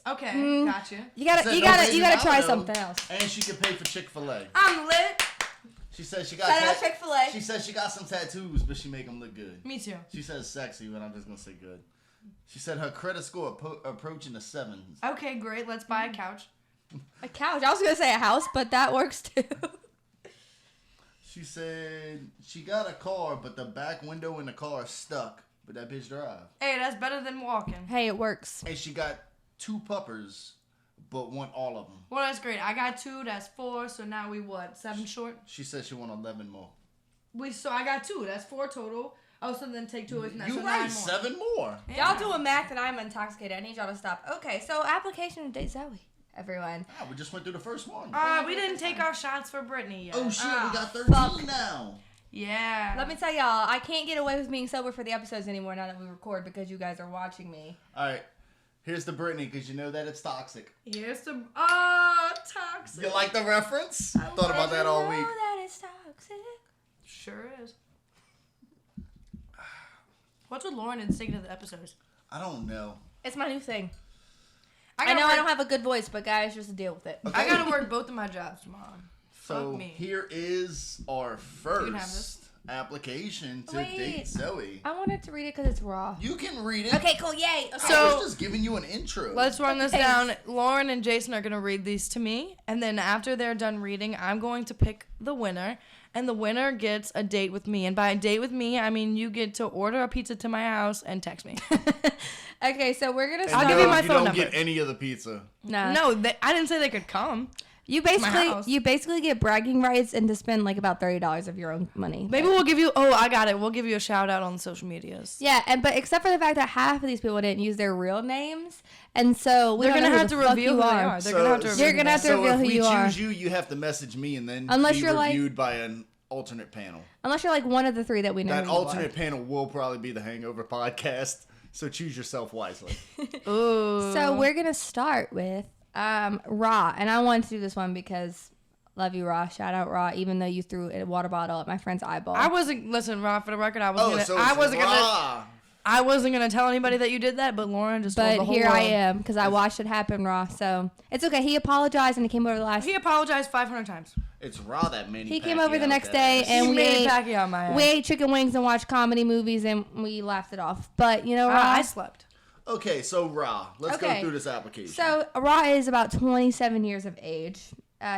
Okay, gotcha. You gotta try something else. And she can pay for Chick-fil-A. I'm lit. She said she got. Shout out Chick-fil-A. She said she got some tattoos, but she make them look good. Me too. She says sexy, but I'm just gonna say good. She said her credit score approaching the 7s. Okay, great. Let's buy a couch. A couch. I was gonna say a house, but that works too. She said she got a car, but the back window in the car is stuck. But that bitch drive. Hey, that's better than walking. Hey, it works. And she got 2 puppers, but want all of them. Well, that's great. I got 2. That's 4. So now we what? 7 short. She said she want 11 more. So I got 2. That's 4 total. Oh, so then take 2 away from that. You so right, 9 more. 7 more. Yeah. Y'all doing math and I'm intoxicated. I need y'all to stop. Okay, so application to date Zoe. Everyone. Ah, we just went through the first one. We didn't take our shots for Brittany yet. Oh shit, we got 13 fuck. now. Yeah. Let me tell y'all, I can't get away with being sober for the episodes anymore now that we record because you guys are watching me. All right, here's the Brittany because you know that it's toxic. Here's the toxic. You like the reference? I thought about that all week. That it's toxic. Sure is. What's with Lauren and singing to the episodes? I don't know. It's my new thing. I gotta know I work- don't have a good voice, but guys, just deal with it. I gotta work both of my jobs tomorrow. So Fuck me. here is our can have this. first application to Wait. date Zoe. I wanted to read it because it's raw. You can read it. Okay, cool, yay. Okay. I So- was just giving you an intro. Let's run this Thanks. down. Lauren and Jason are going to read these to me. And then after they're done reading, I'm going to pick the winner. And the winner gets a date with me. And by a date with me, I mean you get to order a pizza to my house and text me. Okay, so we're gonna And start. I'll give you no, my you phone don't number. get any of the pizza. No. No, I didn't say they could come. You my house. basically get bragging rights and to spend like about $30 of your own money. Maybe we'll give you, I got it. We'll give you a shout out on social medias. Yeah, but except for the fact that half of these people didn't use their real names, and so we They're don't going to know have who to the fuck reveal who you they are. are. They're going to have to reveal You're gonna have to so reveal if who we you are. choose you have to message me and then Unless be you're like- reviewed by an alternate panel. Unless you're like one of the 3 that we know. That who you alternate panel will probably be the Hangover podcast. So choose yourself wisely. Ooh. are. So we're gonna start with Raw, and I wanted to do this one because love you, Raw. Shout out, Raw. Even though you threw a water bottle at my friend's eyeball. I wasn't, listen, Rob, for the record, I wasn't raw. I wasn't gonna tell anybody that you did that, but Lauren just told But the whole here I world. am because I watched it happen, Raw. So it's okay. He apologized and he came over the last. He apologized 500 times. It's raw that many. He came over the next day and He we made ate, Pacquiao my ass. we ate chicken wings and watched comedy movies and we laughed it off. But you know, Raw. I slept. Okay, so raw. Let's go Okay. through this application. So Raw is about 27 years of age.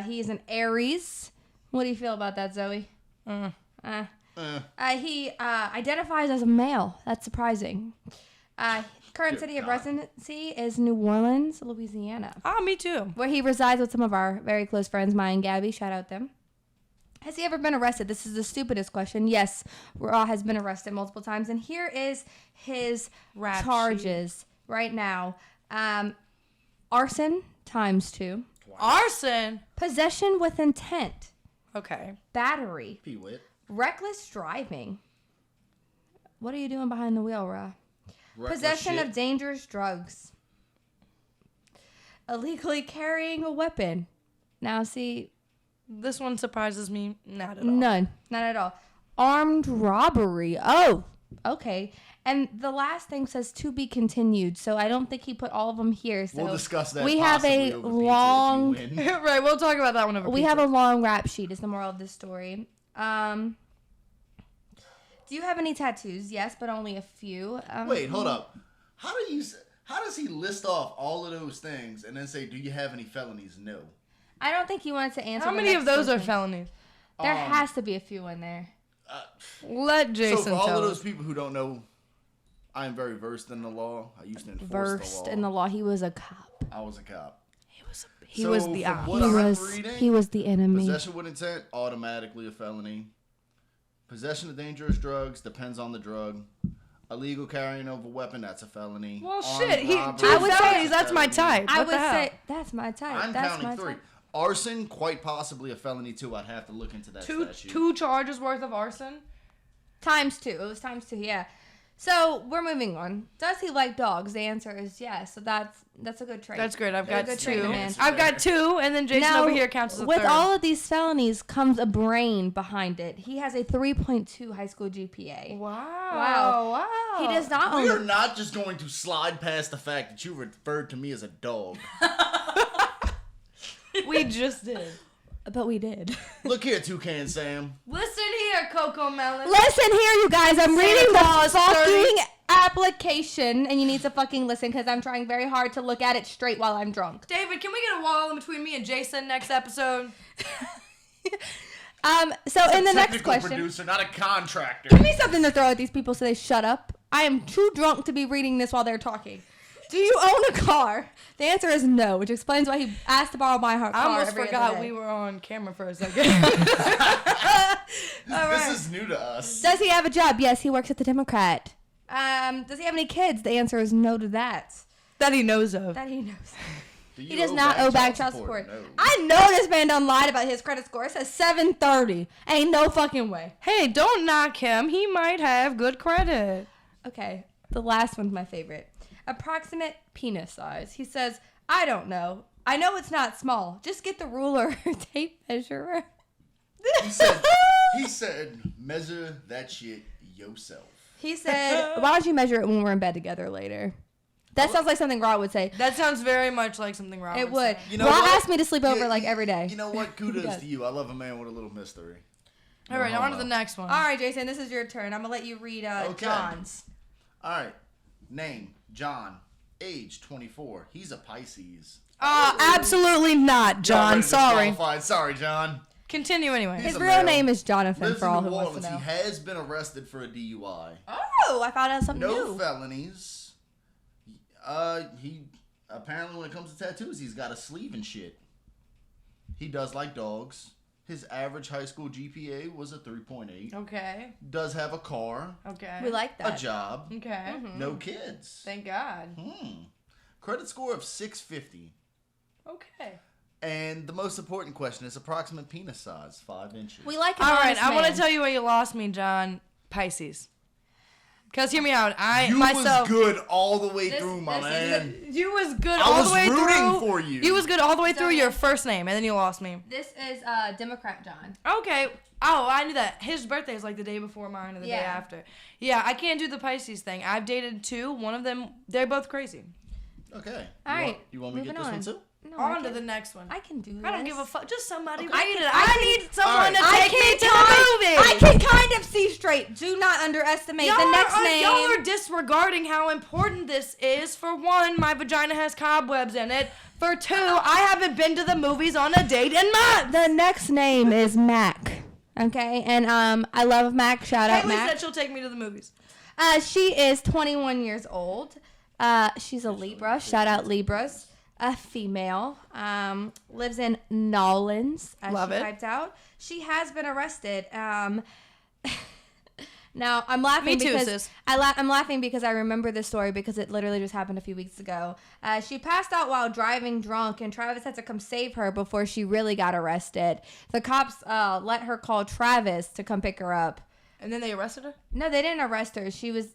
He is an Aries. What do you feel about that, Zoe? He identifies as a male. That's surprising. Current Dear city of God. residency is New Orleans, Louisiana, Me too. where he resides with some of our very close friends, Maya and Gabby. Shout out them. Has he ever been arrested? This is the stupidest question. Yes, Raw has been arrested multiple times. And here is his Rap charges right now. Arson ×2. Arson. Possession with intent. Okay. Battery. P-Wit. Reckless driving. What are you doing behind the wheel, Ra? Reckless Possession shit. of dangerous drugs. Illegally carrying a weapon. Now, see, This one surprises me not at all. none. Not at all. Armed robbery. Oh, okay. And the last thing says to be continued. So I don't think he put all of them here. So We'll discuss that. we have possibly a over pizza if you long. win. Right, we'll talk about that one over We pizza. have a long rap sheet. Is the moral of this story. Do you have any tattoos? Yes, but only a few. Wait, hold up. How does he list off all of those things and then say, "Do you have any felonies?" No. I don't think he wanted to answer. How the many of next those are question. felonies? There has to be a few in there. Let Jason So for all tell of us. those people who don't know, I am very versed in the law. I used to enforce Versed the law. in the law. He was a cop. I was a cop. He So was the from op. what I'm reading, He was the enemy. possession with intent, automatically a felony. Possession of dangerous drugs, depends on the drug. Illegal carrying of a weapon, that's a felony. Well, Armed shit. robbery, Two I would say- felonies, that's my type. I What would the hell? say that's my type. I'm that's counting my 3. type. Arson, quite possibly a felony too. I'd have to look into that statute. Two charges worth of arson? Times 2. It was times 2, yeah. So we're moving on. Does he like dogs? The answer is yes. So that's a good trait. That's great. I've got good 2. trait, man. I've got 2, and then Jason Now, over here counts as a with third. all of these felonies comes a brain behind it. He has a 3.2 high school GPA. Wow. He does not We are own. not just going to slide past the fact that you referred to me as a dog. We just did. But we did. Look here, Toucan Sam. Listen here, Coco Melon. Listen here, you guys. I'm reading Claus the fucking application, and you need to fucking listen because I'm trying very hard to look at it straight while I'm drunk. David, can we get a wall in between me and Jason next episode? So in the next Technical question, producer, not a contractor. give me something to throw at these people so they shut up. I am too drunk to be reading this while they're talking. Do you own a car? The answer is no, which explains why he asked to borrow my car. I almost every forgot other day. we were on camera for a second. All right. This is new to us. Does he have a job? Yes, he works at the Democrat. Does he have any kids? The answer is no to that. That he knows of. That he knows. Do He you does not owe back child support. No. I know this man done lied about his credit score. It says 730. Ain't no fucking way. Hey, don't knock him. He might have good credit. Okay, the last one's my favorite. Approximate penis size. He says, I don't know. I know it's not small. Just get the ruler or tape measure. He said, measure that shit yourself. He said, why don't you measure it when we're in bed together later? That sounds like something Raw would say. That sounds very much like something Rob It would. say. You know Raw what? asked me to sleep over Yeah, like every day. You know what? Kudos does. to you. I love a man with a little mystery. All right, No on to homo. the next one. All right, Jason, this is your turn. I'm going to let you read Okay. John's. All right. Name, John. Age, 24. He's a Pisces. Absolutely not, John. Already Sorry. disqualified. Sorry, John. Continue anyway. He's His a real male. name is Jonathan, Lives for in all New who wants Orleans. to know. He has been arrested for a DUI. Oh, I found out something No new. felonies. He apparently, when it comes to tattoos, he's got a sleeve and shit. He does like dogs. His average high school GPA was a 3.8. Okay. Does have a car, Okay. We like a that. job, Okay. no kids. Thank God. Credit score of 650. Okay. And the most important question is approximate penis size, 5 inches. We like an All right, honest I want to man. tell you where you lost me, John. Pisces. Because hear me out. You was good all the way through, my man. You was good I all was the way rooting through. for you. You was good all the way through Sorry. your first name, and then you lost me. This is Democrat John. Okay. Oh, I knew that. His birthday is like the day before mine or the day Yeah. after. Yeah, I can't do the Pisces thing. I've dated 2. One of them, they're both crazy. Okay. All right, You want me to get moving this on. one too? No, On to the next one. I can do this. I don't give a fuck. Just somebody Okay. read it. I I can- need someone Alright. to I take me can to the movie. I can kind of see straight. Do not underestimate the next name. Y'all are disregarding how important this is. For one, my vagina has cobwebs in it. For 2, I haven't been to the movies on a date in months. The next name is Mac. Okay, and I love Mac. Shout out Haley Mac. said she'll take me to the movies. She is 21 years old. She's a Libra. Shout out Libras. A female. Lives in Nolans, as Love she it. typed out. She has been arrested. Now I'm laughing Me too, because sis. I'm laughing because I remember this story because it literally just happened a few weeks ago. She passed out while driving drunk, and Travis had to come save her before she really got arrested. The cops let her call Travis to come pick her up. And then they arrested her? No, they didn't arrest her. She was,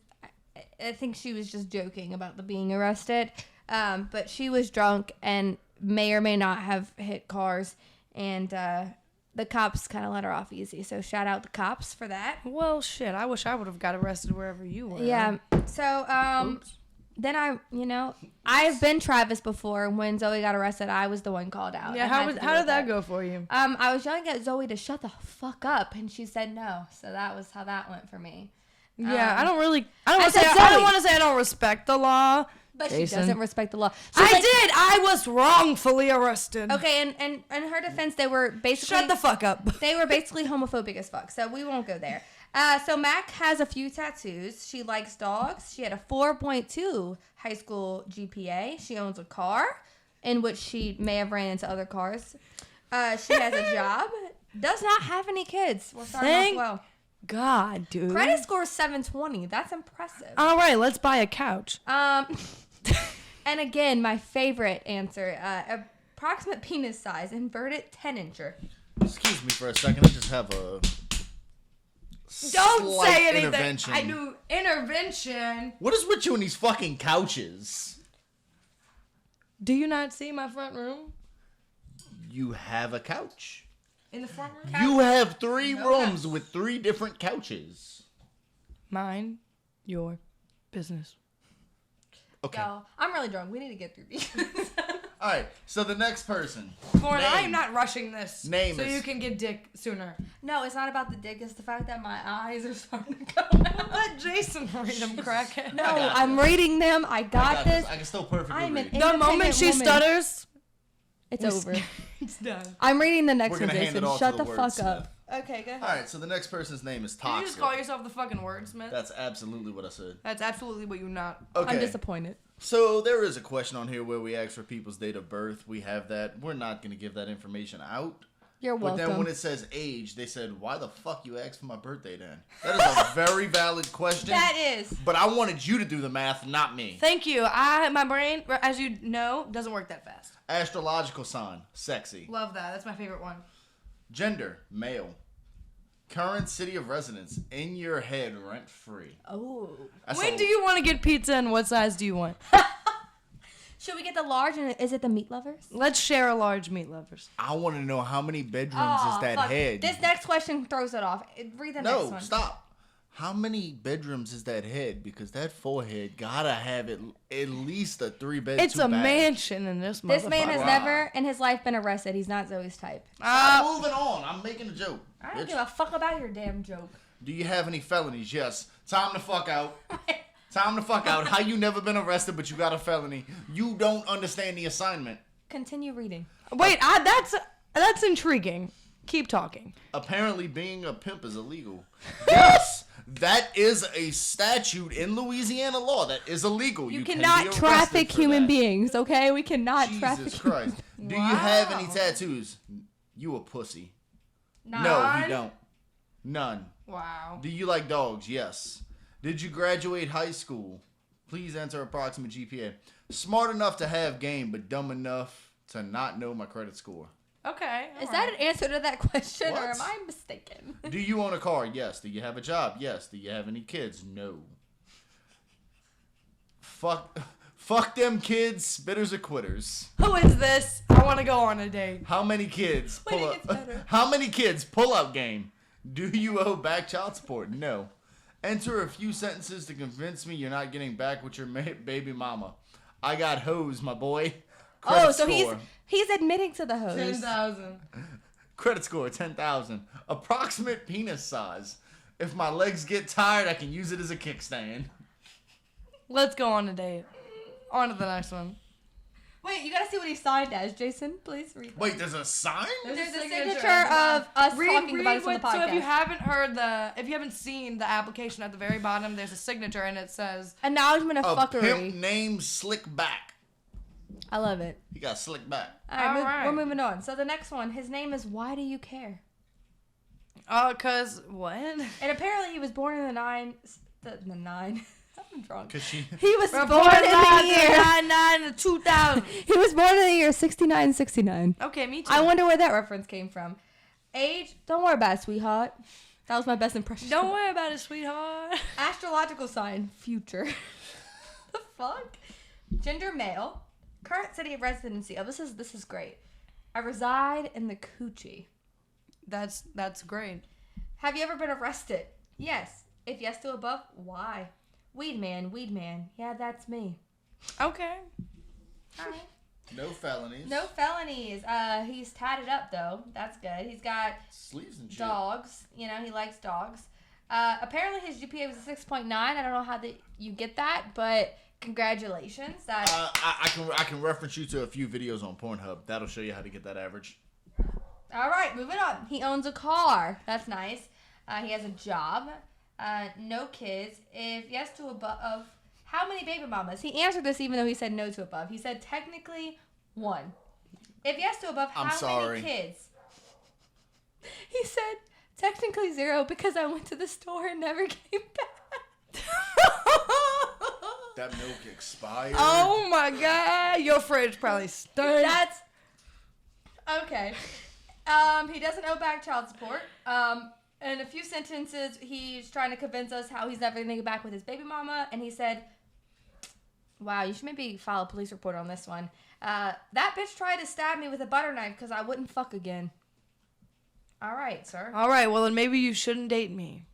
I think she was just joking about the being arrested. But she was drunk and may or may not have hit cars. And the cops kind of let her off easy. So shout out the cops for that. Well, shit. I wish I would have got arrested wherever you were. Yeah. So then I've been Travis before. When Zoe got arrested, I was the one called out. Yeah, I had to deal how did with that it. go for you? I was yelling at Zoe to shut the fuck up, and she said no. So that was how that went for me. Yeah, I don't I want to said say Zoe. I don't want to say I don't respect the law. But Jason. she doesn't respect the law. She's I like- did. I was wrongfully arrested. Okay, and in her defense, they were basically Shut the fuck up. they were basically homophobic as fuck. So we won't go there. So Mac has a few tattoos. She likes dogs. She had a 4.2 high school GPA. She owns a car, in which she may have ran into other cars. She has a job. Does not have any kids. We're starting Thank off well. God, dude. Credit score is 720. That's impressive. All right, let's buy a couch. And again, my favorite answer: approximate penis size, inverted 10-incher. Excuse me for a second. I just have Don't slight say anything. intervention. I do intervention. What is with you and these fucking couches? Do you not see my front room? You have a couch. In the front room? You have 3 No rooms couch. with 3 different couches. Mind your business. Okay. Yo, I'm really drunk. We need to get through these. All right. So the next person. Lauren, I am Name. not rushing this. Name so is- you can get dick sooner. No, it's not about the dick. It's the fact that my eyes are starting to go out. Let Jason read them, crackhead. No, got I'm this. reading them. I got this. I can still perfectly I'm an read. The moment independent she woman. stutters, It's over. it's done. I'm reading the next We're one, gonna hand Jason. it off Shut to the the fuck up. wordsmith. Okay, go ahead. All right. So the next person's name is Did you just Toxic. call yourself the fucking wordsmith? That's absolutely what I said. That's absolutely what you're not. Okay. I'm disappointed. So there is a question on here where we ask for people's date of birth. We have that. We're not going to give that information out. You're But welcome. then when it says age, they said, why the fuck you asked for my birthday then? That is a very valid question. That is. But I wanted you to do the math, not me. Thank you. My brain, as you know, doesn't work that fast. Astrological sign, sexy. Love that. That's my favorite one. Gender, male. Current city of residence, in your head, rent free. Oh. When do you want to get pizza and what size do you want? Should we get the large and is it the meat lovers? Let's share a large meat lovers. I want to know how many bedrooms is that fuck. head. This next question throws it off. Read the next No, one. stop. How many bedrooms is that head? Because that forehead gotta have at least a 3-bed. It's 2 a bath. mansion in this motherfucker. This man has Wow. never in his life been arrested. He's not Zoe's type. I'm moving on. I'm making a joke. I don't Bitch. give a fuck about your damn joke. Do you have any felonies? Yes. Time to fuck out. Time to fuck out. How you never been arrested but you got a felony? You don't understand the assignment. Continue reading. Wait, that's intriguing. Keep talking. Apparently being a pimp is illegal. Yes. That is a statute in Louisiana law. That is illegal. You can be cannot arrested traffic for human that. beings, okay? We cannot Jesus traffic Christ. Do you have any tattoos? You a pussy. No, None? he don't. None. Wow. Do you like dogs? Yes. Did you graduate high school? Please enter approximate GPA. Smart enough to have game, but dumb enough to not know my credit score. Okay. Is that an answer to that question, or What? am I mistaken? Do you own a car? Yes. Do you have a job? Yes. Do you have any kids? No. Fuck them kids. Spitters or quitters. Who is this? I want to go on a date. How many kids? Wait, Pull it gets up. better. How many kids? Pull up game. Do you owe back child support? No. Enter a few sentences to convince me you're not getting back with your baby mama. I got hose, my boy. Credit So score. he's admitting to the hose. 10,000. Credit score 10,000. Approximate penis size. If my legs get tired, I can use it as a kickstand. Let's go on a date. On to the next one. Wait, you gotta see what he signed as, Jason. Please read. That. Wait, there's a sign? There's a signature signature of us Read talking about this on the what- So if you podcast. haven't seen the application at the very bottom, there's a signature and it says, Acknowledgement of A fuckery. pimp named Slick Back. I love it. He got slick back. All right, All we're right. moving on. So the next one, his name is Why Do You Care? "Oh, cause what?" And apparently he was born in the nine. I'm drunk. Cause she. He was We're born in the year. 99 to 2000. He was born in the year 6969. Okay, me too. I wonder where that reference came from. Age, don't worry about it, sweetheart. That was my best impression. Don't worry about it, sweetheart. Astrological sign, future. The fuck? Gender, male. Current city of residency. Oh, this is great. I reside in the coochie. That's great. Have you ever been arrested? Yes. If yes to above, why? Weed man. Yeah, that's me. Okay. All right. No felonies. No felonies. He's tatted up though. That's good. He's got Sleeves and shit. dogs. You know, he likes dogs. Apparently his GPA was a 6.9. I don't know how you get that, but congratulations. I can reference you to a few videos on Pornhub. That'll show you how to get that average. All right, moving on. He owns a car. That's nice. He has a job. No kids. If yes to above, how many baby mamas? He answered this even though he said no to above. He said technically 1. If yes to above, I'm how sorry. many kids? He said technically 0 because I went to the store and never came back. That milk expired. Oh my god, your fridge probably stinks. That's okay. He doesn't owe back child support. In a few sentences, he's trying to convince us how he's never going to get back with his baby mama. And he said, wow, you should maybe file a police report on this one. That bitch tried to stab me with a butter knife because I wouldn't fuck again. All right, sir. All right, well, then maybe you shouldn't date me.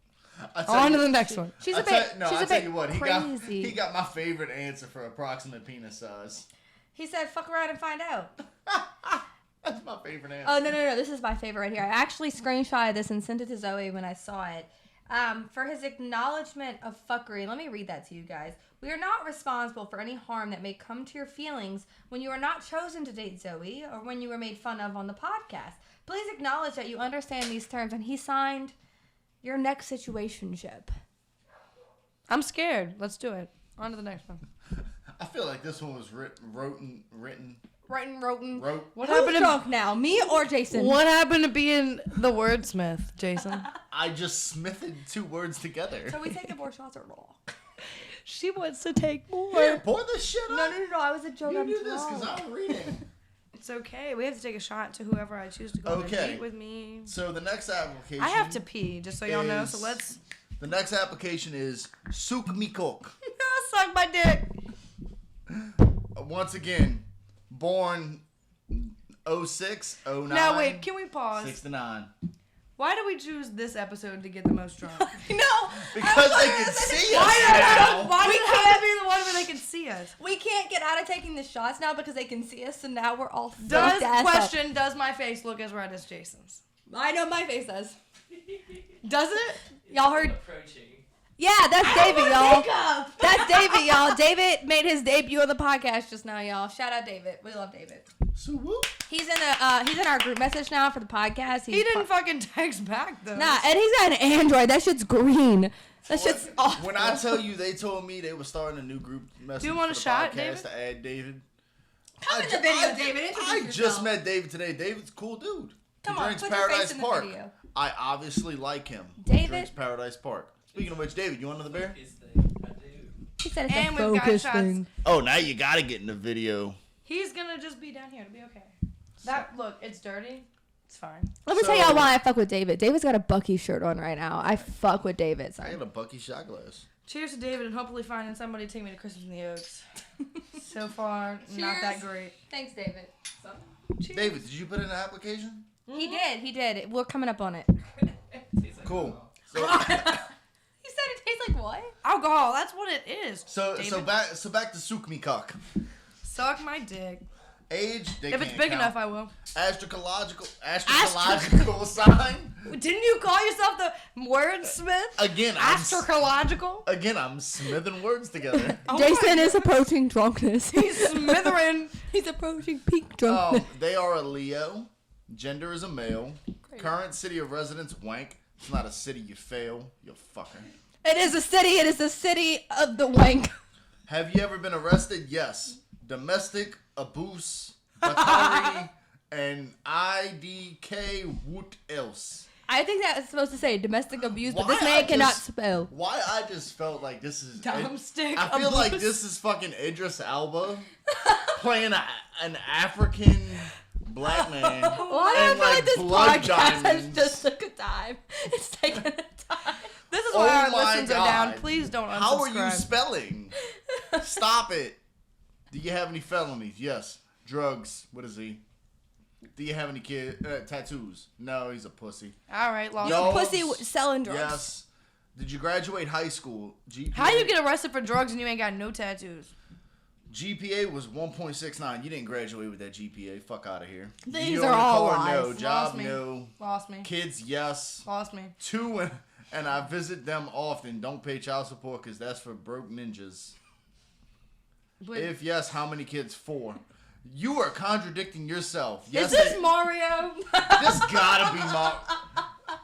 On to the next one. She's a bit tell you what, crazy. he got my favorite answer for approximate penis size. He said, fuck around and find out. That's my favorite answer. Oh, no. This is my favorite right here. I actually screenshotted this and sent it to Zoe when I saw it. For his acknowledgement of fuckery, let me read that to you guys. We are not responsible for any harm that may come to your feelings when you are not chosen to date Zoe or when you were made fun of on the podcast. Please acknowledge that you understand these terms. And he signed your next situationship. I'm scared. Let's do it. On to the next one. I feel like this one was written. What Who's happened drunk now, me or Jason? What happened to being the wordsmith, Jason? I just smithed 2 words together. So we take the more shots or raw? She wants to take more. Here, pour this shit up. No. I was a joke. You I'm do this drunk. because I'm reading. It's okay. We have to take a shot to whoever I choose to go on a date with me. So the next application. I have to pee, just so y'all know. So let's. The next application is Suk Mi Kok. Suck my dick. Once again, born 06, 09. Now wait, can we pause? 6 to 9. Why do we choose this episode to get the most drunk? No. Because they can see us Why now. did it have to be the one where they can see us? We can't get out of taking the shots now because they can see us, so now we're all Does my face look as red as Jason's? I know my face does. Does it? Y'all heard? Approaching. Yeah, that's David, y'all. That's David, y'all. David made his debut on the podcast just now, y'all. Shout out David. We love David. So whoop. He's in our group message now for the podcast. He didn't fucking text back though. Nah, and he's got an Android. That shit's green. That shit's awful. When I tell you, they told me they were starting a new group message. Do you want for a the shot, podcast David? To add David. Come in the video, David. Introduce I yourself. just met David today. David's a cool dude. Come he on, drinks put your face Paradise in the Park. video. I obviously like him. David? He drinks Paradise Park. Speaking of which, David, you want another beer? His thing. I do. He said it's And a we've got focus shots. thing. Oh, now you gotta get in the video. He's gonna just be down here. It'll be okay. That look, it's dirty. It's fine. Let me So- tell y'all why I fuck with David. David's got a Bucky shirt on right now. I fuck with David. I Sorry. got a Bucky shot glass. Cheers to David and hopefully finding somebody to take me to Christmas in the Oaks. So far, not Cheers. that great. Thanks, David. Cheers. David, did you put in an application? He did. We're coming up on it. Tastes like Cool. alcohol. So, You said it tastes like what? Alcohol, that's what it is. so David. back to Suk Mi Kok. Suck my dick. Age, they If it's can't big count. enough, I will. Astrological sign. Didn't you call yourself the wordsmith? Again, Astrological? I'm smithing words together. Oh Jason my- is approaching drunkenness. He's smithering. He's approaching peak drunkenness. They are a Leo. Gender is a male. Current city of residence, wank. It's not a city, you fail. You fucker. It is a city. It is the city of the wank. Have you ever been arrested? Yes. Domestic abuse, battery, and IDK. What else? I think that was supposed to say domestic abuse, but Why this man I cannot just- spell. Why I just felt like this is. Domestic I feel like abuse. this is fucking Idris Elba playing an African black man. Why do I And, feel like this blood podcast has diamonds. just took a time? It's taken a time. This is Oh why our my listens are down. God. Please don't unsubscribe. How are you spelling? Stop it. Do you have any felonies? Yes. Drugs. What is he? Do you have any tattoos? No, he's a pussy. All right, lost. Yo. Pussy selling drugs. Yes. Did you graduate high school? GPA, How you get arrested for drugs and you ain't got no tattoos? GPA was 1.69. You didn't graduate with that GPA. Fuck out of here. These You are own a all car? No. lies. Job? Lost me. No. Lost me. Kids? Yes. Lost me. 2, and I visit them often. Don't pay child support because that's for broke ninjas. But If yes, how many kids? 4. You are contradicting yourself. is Yes, this Mario? this gotta be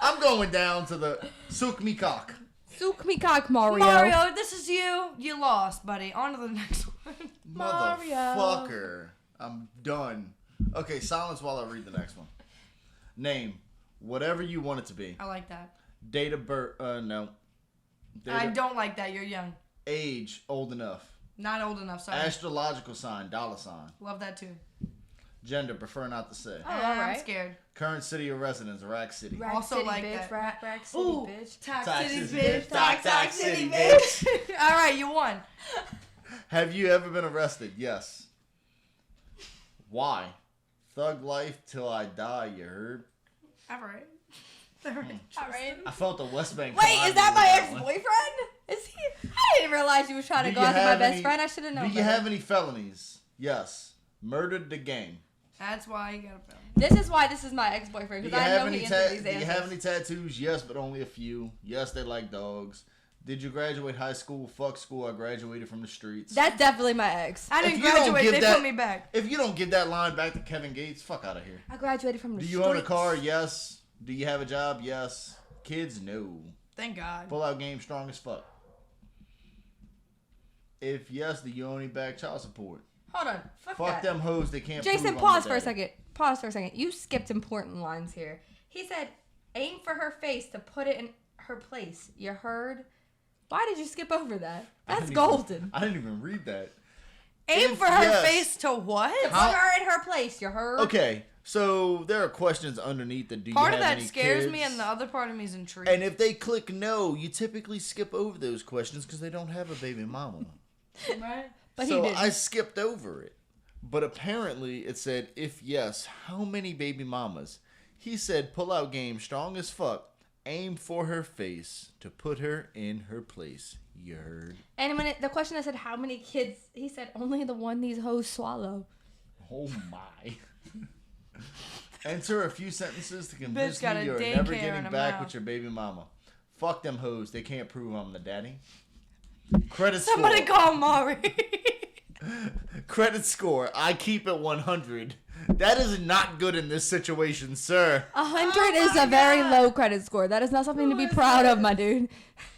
I'm going down to the Suk Mi Kok. Suk me cock, Mario. Mario, this is you. You lost, buddy. On to the next one. Mario. Motherfucker. I'm done. Okay, silence while I read the next one. Name. Whatever you want it to be. I like that. Date of birth. No. I don't like that. You're young. Age. Old enough. Not old enough. Sorry. Astrological sign. $. Love that too. Gender, prefer not to say. Oh, all I'm right. scared. Current city of residence, Rack City. Rack Also City, like bitch. that. Rack City, Ooh, bitch. Toxicity, Toxicity, bitch. Toxicity, bitch. All right, you won. Have you ever been arrested? Yes. Why? Thug life till I die, you heard? All right. All right. All right. I felt the West Bank. Wait, is that my collide with ex-boyfriend? Is he? I didn't realize you was trying to Do go you after my have best any- friend. I should have known. Do you better. have any felonies? Yes. Murdered the gang. That's why you gotta film. This is why this is my ex-boyfriend, Do because you I have know any he answered these Do you answers. have any tattoos? Yes, but only a few. Yes, they like dogs. Did you graduate high school? Fuck school. I graduated from the streets. That's definitely my ex. I If didn't you don't graduate. give They that- put me back. If you don't give that line back to Kevin Gates, fuck out of here. I graduated from the Do streets. you own a car? Yes. Do you have a job? Yes. Kids? No. Thank God. Pull out game strong as fuck. If yes, do you only back child support? Hold on. Fuck Fuck that. them hoes. They can't. Jason, prove I'm pause the for a daddy. second. Pause for a second. You skipped important lines here. He said, aim for her face to put it in her place. You heard? Why did you skip over that? I That's didn't even- golden. I didn't even read that. Aim If for her yes. face to what? To put her in her place. You heard? Okay, so there are questions underneath the do Part you of have that any scares kids? me, and the other part of me is intrigued. And if they click no, you typically skip over those questions because they don't have a baby mama. Right? But so he didn't. I skipped over it. But apparently it said, if yes, how many baby mamas? He said, pull out game strong as fuck. Aim for her face to put her in her place. You heard? And when the question that said how many kids, he said only the one these hoes swallow. Oh my. Enter a few sentences to convince Bitch got me a you're daycare never in getting her back mouth. with your baby mama. Fuck them hoes. They can't prove I'm the daddy. Credit Somebody score. call Mari. Credit score. I keep it 100. That is not good in this situation, sir. 100 is a very low credit score. That is not something to be proud of, my dude.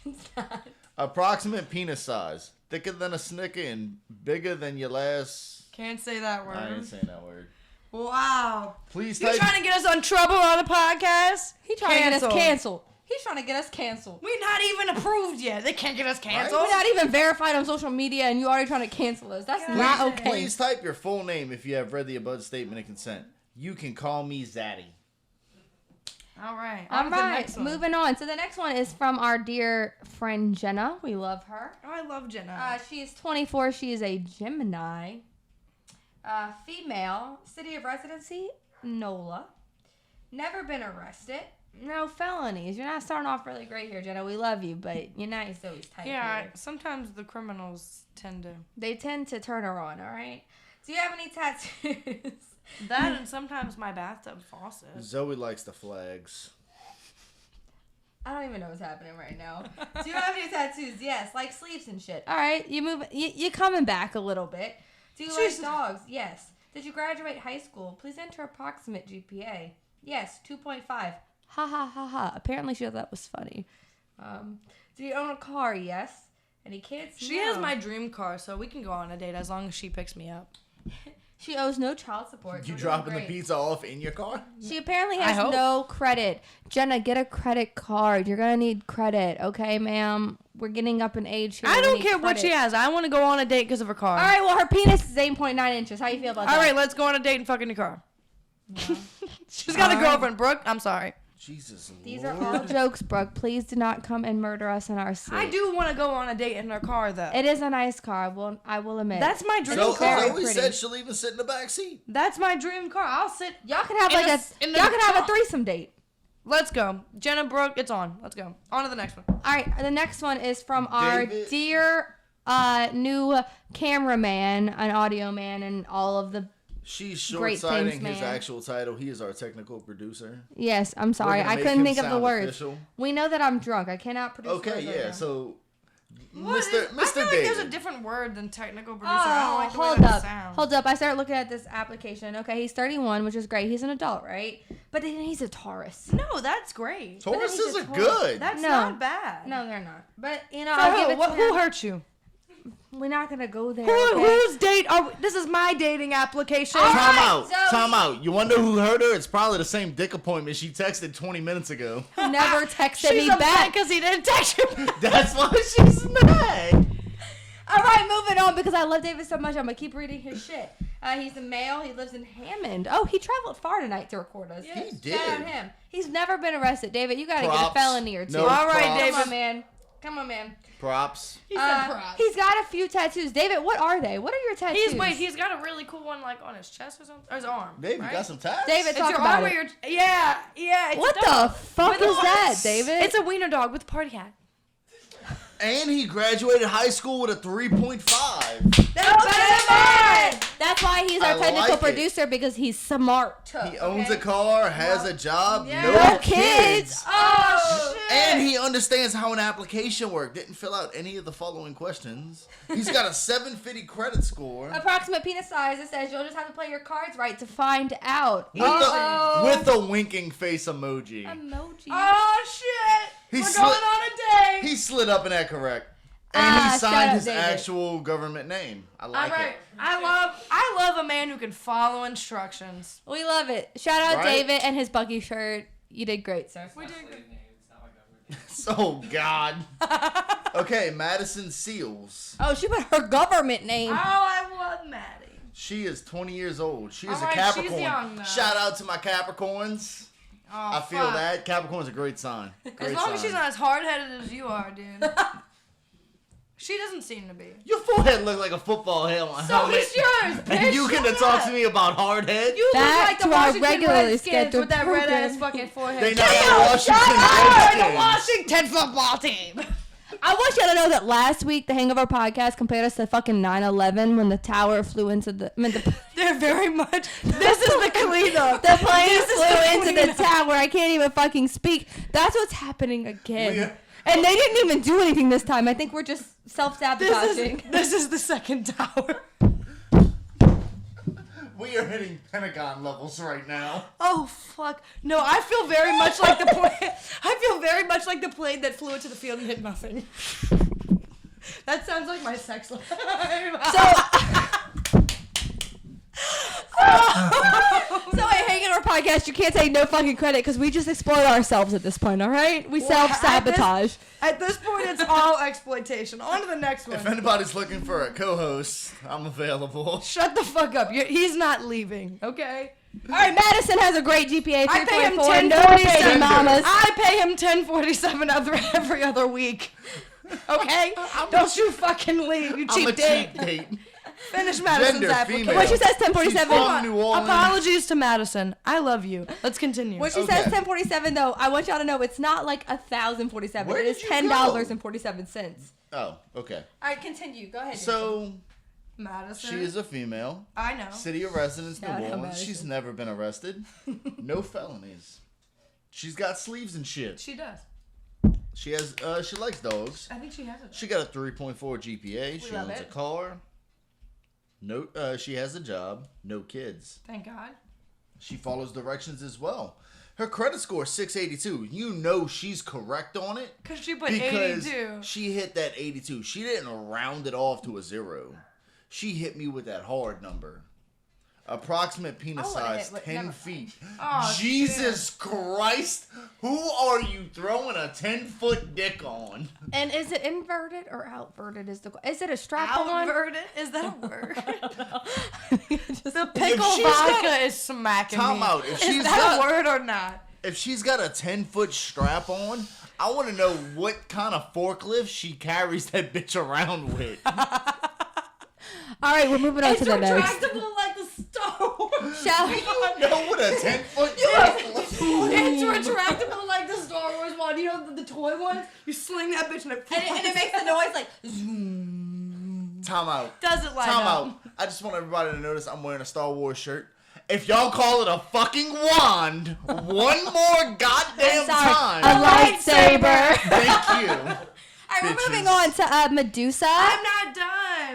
It's not. Approximate penis size. Thicker than a Snicker and bigger than your last... Can't say that word. I ain't saying that word. Wow. Please You type... trying to get us on trouble on the podcast? He trying to get us Canceled. canceled. He's trying to get us canceled. We're not even approved yet. They can't get us canceled. We're not even verified on social media, and you already trying to cancel us. That's Yeah. not okay. Please type your full name if you have read the above statement of consent. You can call me Zaddy. All right. All On to the right, next one. moving on. So the next one is from our dear friend Jenna. We love her. Oh, I love Jenna. She is 24. She is a Gemini. Female. City of residency, NOLA. Never been arrested. No felonies. You're not starting off really great here, Jenna. We love you, but you're not always tight yeah, here. sometimes the criminals tend to. They tend to turn her on, all right? Do you have any tattoos? That and sometimes my bathtub faucet. Zoe likes the flags. I don't even know what's happening right now. Do you have any tattoos? Yes, like sleeves and shit. All right, you're coming back a little bit. Do you like Jesus. dogs? Yes. Did you graduate high school? Please enter approximate GPA. Yes, 2.5. Ha ha ha ha. Apparently she thought that was funny. Do you own a car? Yes. Any kids? She No. has my dream car, so we can go on a date as long as she picks me up. She owes no child support. You We're doing dropping the great. pizza off in your car? She apparently I has hope. no credit. Jenna, get a credit card. You're gonna need credit, okay, ma'am? We're getting up in age here. I We don't need care what she credit. has. I want to go on a date because of her car. All right, well, her penis is 8.9 inches. How you feel about that? All right, let's go on a date and fuck in your car. She's got a All right. girlfriend, Brooke. I'm sorry. Jesus These Lord. are all jokes, Brooke. Please do not come and murder us in our sleep. I do want to go on a date in her car, though. It is a nice car. I will admit. That's my dream So car. very Zoe pretty. said she'll even sit in the back seat. That's my dream car. I'll sit. Y'all can have In like the- in the y'all can have a car. threesome date. Let's go. Jenna, Brooke, it's on. Let's go. On to the next one. All right, the next one is from our David. dear new cameraman, an audio man, and all of the. She's Great short-sighting things, his man. actual title. He is our technical producer. Yes, I'm We're sorry, gonna I make couldn't him think of the sound words. official. We know that I'm drunk. I cannot produce. Okay, words right yeah. now. So, What Mr. is- I feel like David. there's a different word than technical producer. I don't Oh, like the way hold that up. sounds. Hold up. I started looking at this application. Okay, he's 31, which is great. He's an adult, right? But then he's a Taurus. No, that's great. Tauruses he's a are Taurus. good. That's No. not bad. No, they're not. But, you know, For I'll who? give it to What, who him. hurt you? We're not going to go there. Who, okay? whose date are we? This is my dating application. All Time right, out. Zoe. Time out. You wonder who hurt her? It's probably the same dick appointment she texted 20 minutes ago. Who never texted She's me upset back. because he didn't text you. That's why she's mad. All right, moving on because I love David so much. I'm going to keep reading his shit. He's a male. He lives in Hammond. Oh, he traveled far tonight to record us. He did. Shout out him. He's never been arrested. David, you got to get a Props. felony or two. No All right, props. David. Come on, man. Come on, man. Props. He said props. He's got a few tattoos. David, what are they? What are your tattoos? He's got a really cool one like on his chest or something, or his arm. Baby, right? you got some tats? David, It's talk your about arm or it. your yeah. It's What a dog. the fuck With is a- that, David? It's a wiener dog with a party hat. And he graduated high school with a 3.5. That's better than mine. That's why he's our I technical like it. producer because he's smart. He owns a car, has a job, Yeah. no kids. Oh shit! And he understands how an application works. Didn't fill out any of the following questions. He's got a 750 credit score. Approximate penis size. It says you'll just have to play your cards right to find out. With a winking face emoji. Emoji. Oh shit! He We're sli- going on a date. He slid up in that correct. And Ah, he shout signed out his David. actual government name. I like All right. it. I love a man who can follow instructions. We love it. Shout out Right? David and his Bucky shirt. You did great, sir. We did Slave good. name. It's not my government. Oh, God. Okay, Madison Seals. Oh, she put her government name. Oh, I love Maddie. She is 20 years old. She is All a right, she's Capricorn. young, though. Shout out to my Capricorns. Oh, I feel fuck. that. Capricorn's a great sign. As Great long sign. as she's not as hard-headed as you are, dude. She doesn't seem to be. Your forehead looks like a football helmet. So is yours, bitch. And you gonna Shut talk up. to me about hard head? You Back look like to the our Washington regularly Redskins scheduled with that red program. ass fucking forehead. They not the Washington the Redskins. Washington football team. I want you to know that last week the Hangover podcast compared us to fucking 9/11 when the tower flew into the. I mean, They're very much. This is the cleanup. the plane This is flew the into the cleanup. tower. I can't even fucking speak. That's what's happening again. We are- And they didn't even do anything this time. I think we're just self-sabotaging. This is the second tower. We are hitting Pentagon levels right now. Oh fuck! No, I feel very much like the plane. I feel very much like the plane that flew into the field and hit nothing. That sounds like my sex life. So at Hangover podcast, you can't take no fucking credit because we just exploit ourselves at this point. All right, we Well, self-sabotage. At this point, it's all exploitation. On to the next If one. anybody's looking for a co-host, I'm available. Shut the fuck up. He's not leaving. Okay. All right, Madison has a great GPA, 3.4. I pay him No 1047. baby mamas. I pay him 1047 every other week. Okay? Don't you fucking leave, you I'm cheap a date. cheap date. Finish Madison's Gender, application. female. When she says She's 1047, from New Orleans. Apologies to Madison. I love you. Let's continue. when she Okay. says 1047 though, I want y'all to know it's not like 1,047. Where It is did you $10.47. Oh, okay. All right, continue. Go ahead. So, Madison. she is a female. I know. City of residence, New Shout out Orleans. Madison. She's never been arrested. No felonies. She's got sleeves and shit. She does. She has. She likes dogs. I think she has it. She got a 3.4 GPA. She love owns a it. car. No, she has a job. No kids. Thank God. She follows directions as well. Her credit score is 682. You know she's correct on it Because she put because 82. she hit that 82. She didn't round it off to a 0. She hit me with that hard number. Approximate penis I would've size hit with- 10 never mind. feet. Oh, Jesus Christ! Who are you throwing a 10-foot dick on? And is it inverted or outverted? Is it a strap on? Outverted? Is that a word? Just- The pickle she's vodka got- is smacking Time me. out. If Is she's that got- a word or not? If she's got a 10-foot strap on, I want to know what kind of forklift she carries that bitch around with. All right, we're moving on It's to the next. retractable like the Star Wars. Shall Do you know what a 10-foot It's retractable like the Star Wars one. You know the toy ones? You sling that bitch and it And it makes the noise like. Time out. does it like Time out. I just want everybody to notice I'm wearing a Star Wars shirt. If y'all call it a fucking wand one more goddamn time, A lightsaber. thank you. All right, we're Bitches. moving on to Medusa. I'm not done.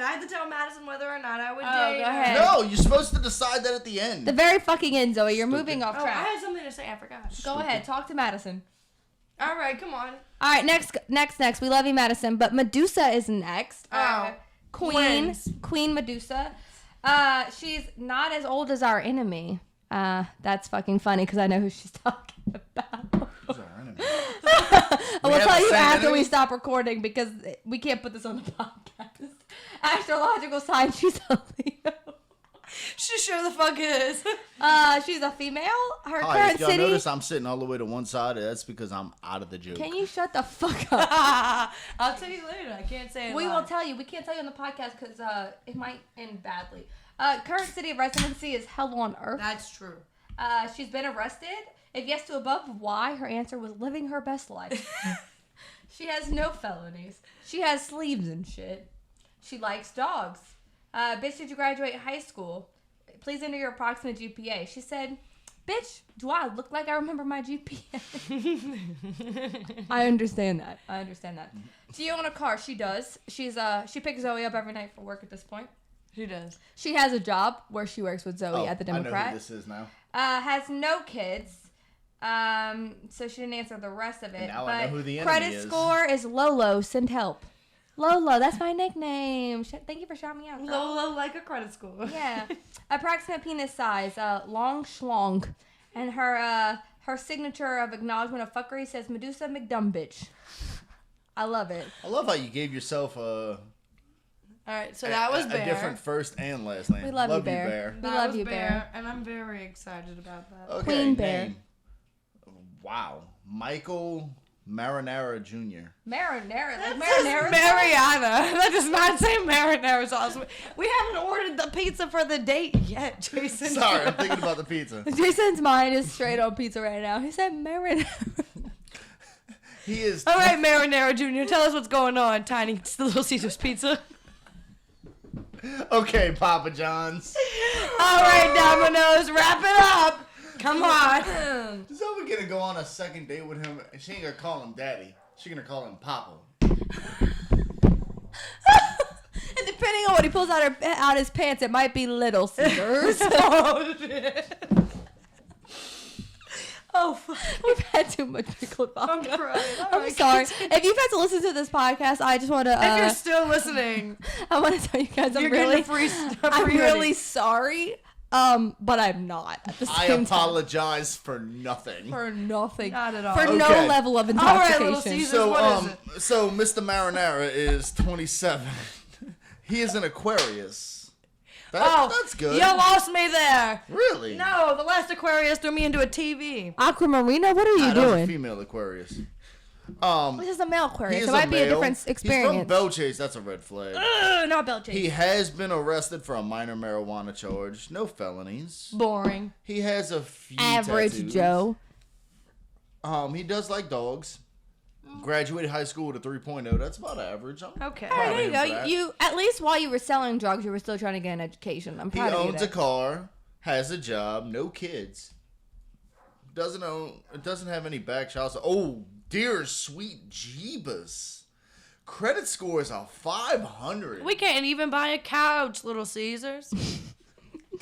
I have to tell Madison whether or not I would date go her. ahead. No, you're supposed to decide that at the end. The very fucking end, Zoe. You're moving off Oh, I track. had something to say. I forgot. Go ahead, talk to Madison. All right, come on. All right, next. We love you, Madison. But Medusa is next. Oh, twins. Queen Medusa. She's not as old as our enemy. That's fucking funny because I know who she's talking about. Who's our enemy? We'll have tell the you same after enemy? we stop recording because we can't put this on the podcast. Astrological sign, she's a Leo. She sure the fuck is. She's a female. Her Hi, current if y'all city. notice I'm sitting all the way to one side, that's because I'm out of the joke. Can you shut the fuck up? I'll tell you later. I can't say it. We live. will tell you. We can't tell you on the podcast because it might end badly. Current city of residency is hell on earth. That's true. She's been arrested. If yes to above, why? Her answer was living her best life. She has no felonies. She has sleeves and shit. She likes dogs. Bitch, did you graduate high school? Please enter your approximate GPA. She said, bitch, do I look like I remember my GPA? I understand that. Do you own a car? She does. She picks Zoe up every night for work at this point. She does. She has a job where she works with Zoe at the Democrat. I know who this is now. Has no kids. So she didn't answer the rest of it. And now but I know who the enemy credit is. score is Lolo. Send help. Lolo, that's my nickname. Thank you for shouting me out. Girl. Lolo like a credit score. Yeah. Approximate penis size, long schlong. And her signature of acknowledgement of fuckery says Medusa McDumbitch. I love it. I love how you gave yourself All right, so that was Bear. a different first and last name. We love you, Bear. We That love was you, Bear. And I'm very excited about that. Okay, Queen Bear. name. Wow. Michael Marinara Jr. Marinara. Like That says marinara. Mariana. That does not say marinara sauce. We haven't ordered the pizza for the date yet, Jason. Sorry, I'm thinking about the pizza. Jason's mind is straight on pizza right now. He said marinara. He is. All right, Marinara Jr., tell us what's going on. Tiny Little Caesar's Pizza. Okay, Papa John's. All right, Domino's, wrap it up. Come on. Zoe gonna go on a second date with him, and she ain't gonna call him Daddy. She gonna call him Papa. And depending on what he pulls out his pants, it might be Little Caesars. Oh, shit. Oh, fuck. We've had too much pickled I'm vodka. crying. I'm sorry. If you've had to listen to this podcast, I just want to. If you're still listening, I want to tell you guys, you're getting a free I'm hoodie. really sorry. But I'm not at the I same time. apologize for nothing. For nothing. Not at all. For no Okay. level of All right, Little intoxication. Caesars. So, what is it? so Mr. Marinara is 27. He is an Aquarius. That's good. You lost me there. Really? No, the last Aquarius threw me into a TV. Aquamarina, what are you That was a doing? female Aquarius. This is a male He Aquarius. is It might be a male. different experience. He's from Belchase. That's a red flag. Not Belchase. He has been arrested for a minor marijuana charge. No felonies. Boring. He has a few Average tattoos. Joe. He does like dogs. Graduated high school with a 3.0. That's about average. I'm Okay. proud of There you him go. for that. You at least while you were selling drugs, you were still trying to get an education. I'm He proud of you. owns a there. car, has a job, no kids. Doesn't have any back shots. Oh, dear sweet Jeebus. Credit score is a 500. We can't even buy a couch, Little Caesars.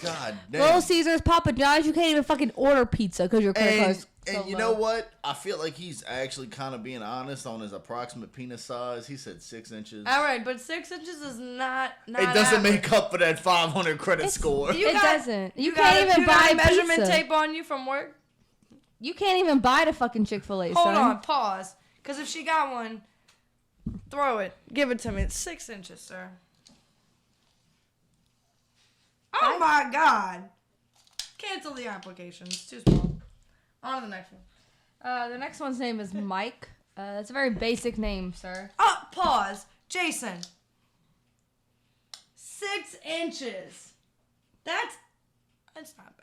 God damn. Little Caesars, Papa John's, you can't even fucking order pizza because your credit card's so and you low. know what? I feel like he's actually kind of being honest on his approximate penis size. He said 6 inches. All right, but 6 inches is not It doesn't average. make up for that 500 credit score. You It got- doesn't. You got- can't even you got buy measurement pizza. tape on you from work. You can't even buy the fucking Chick-fil-A, Hold son. on, pause. Because if she got one, throw it. Give it to me. It's 6 inches, sir. Oh my God. Cancel the application. It's too small. On to the next one. The next one's name is Mike. It's a very basic name, sir. Pause. Jason. 6 inches. That's not bad.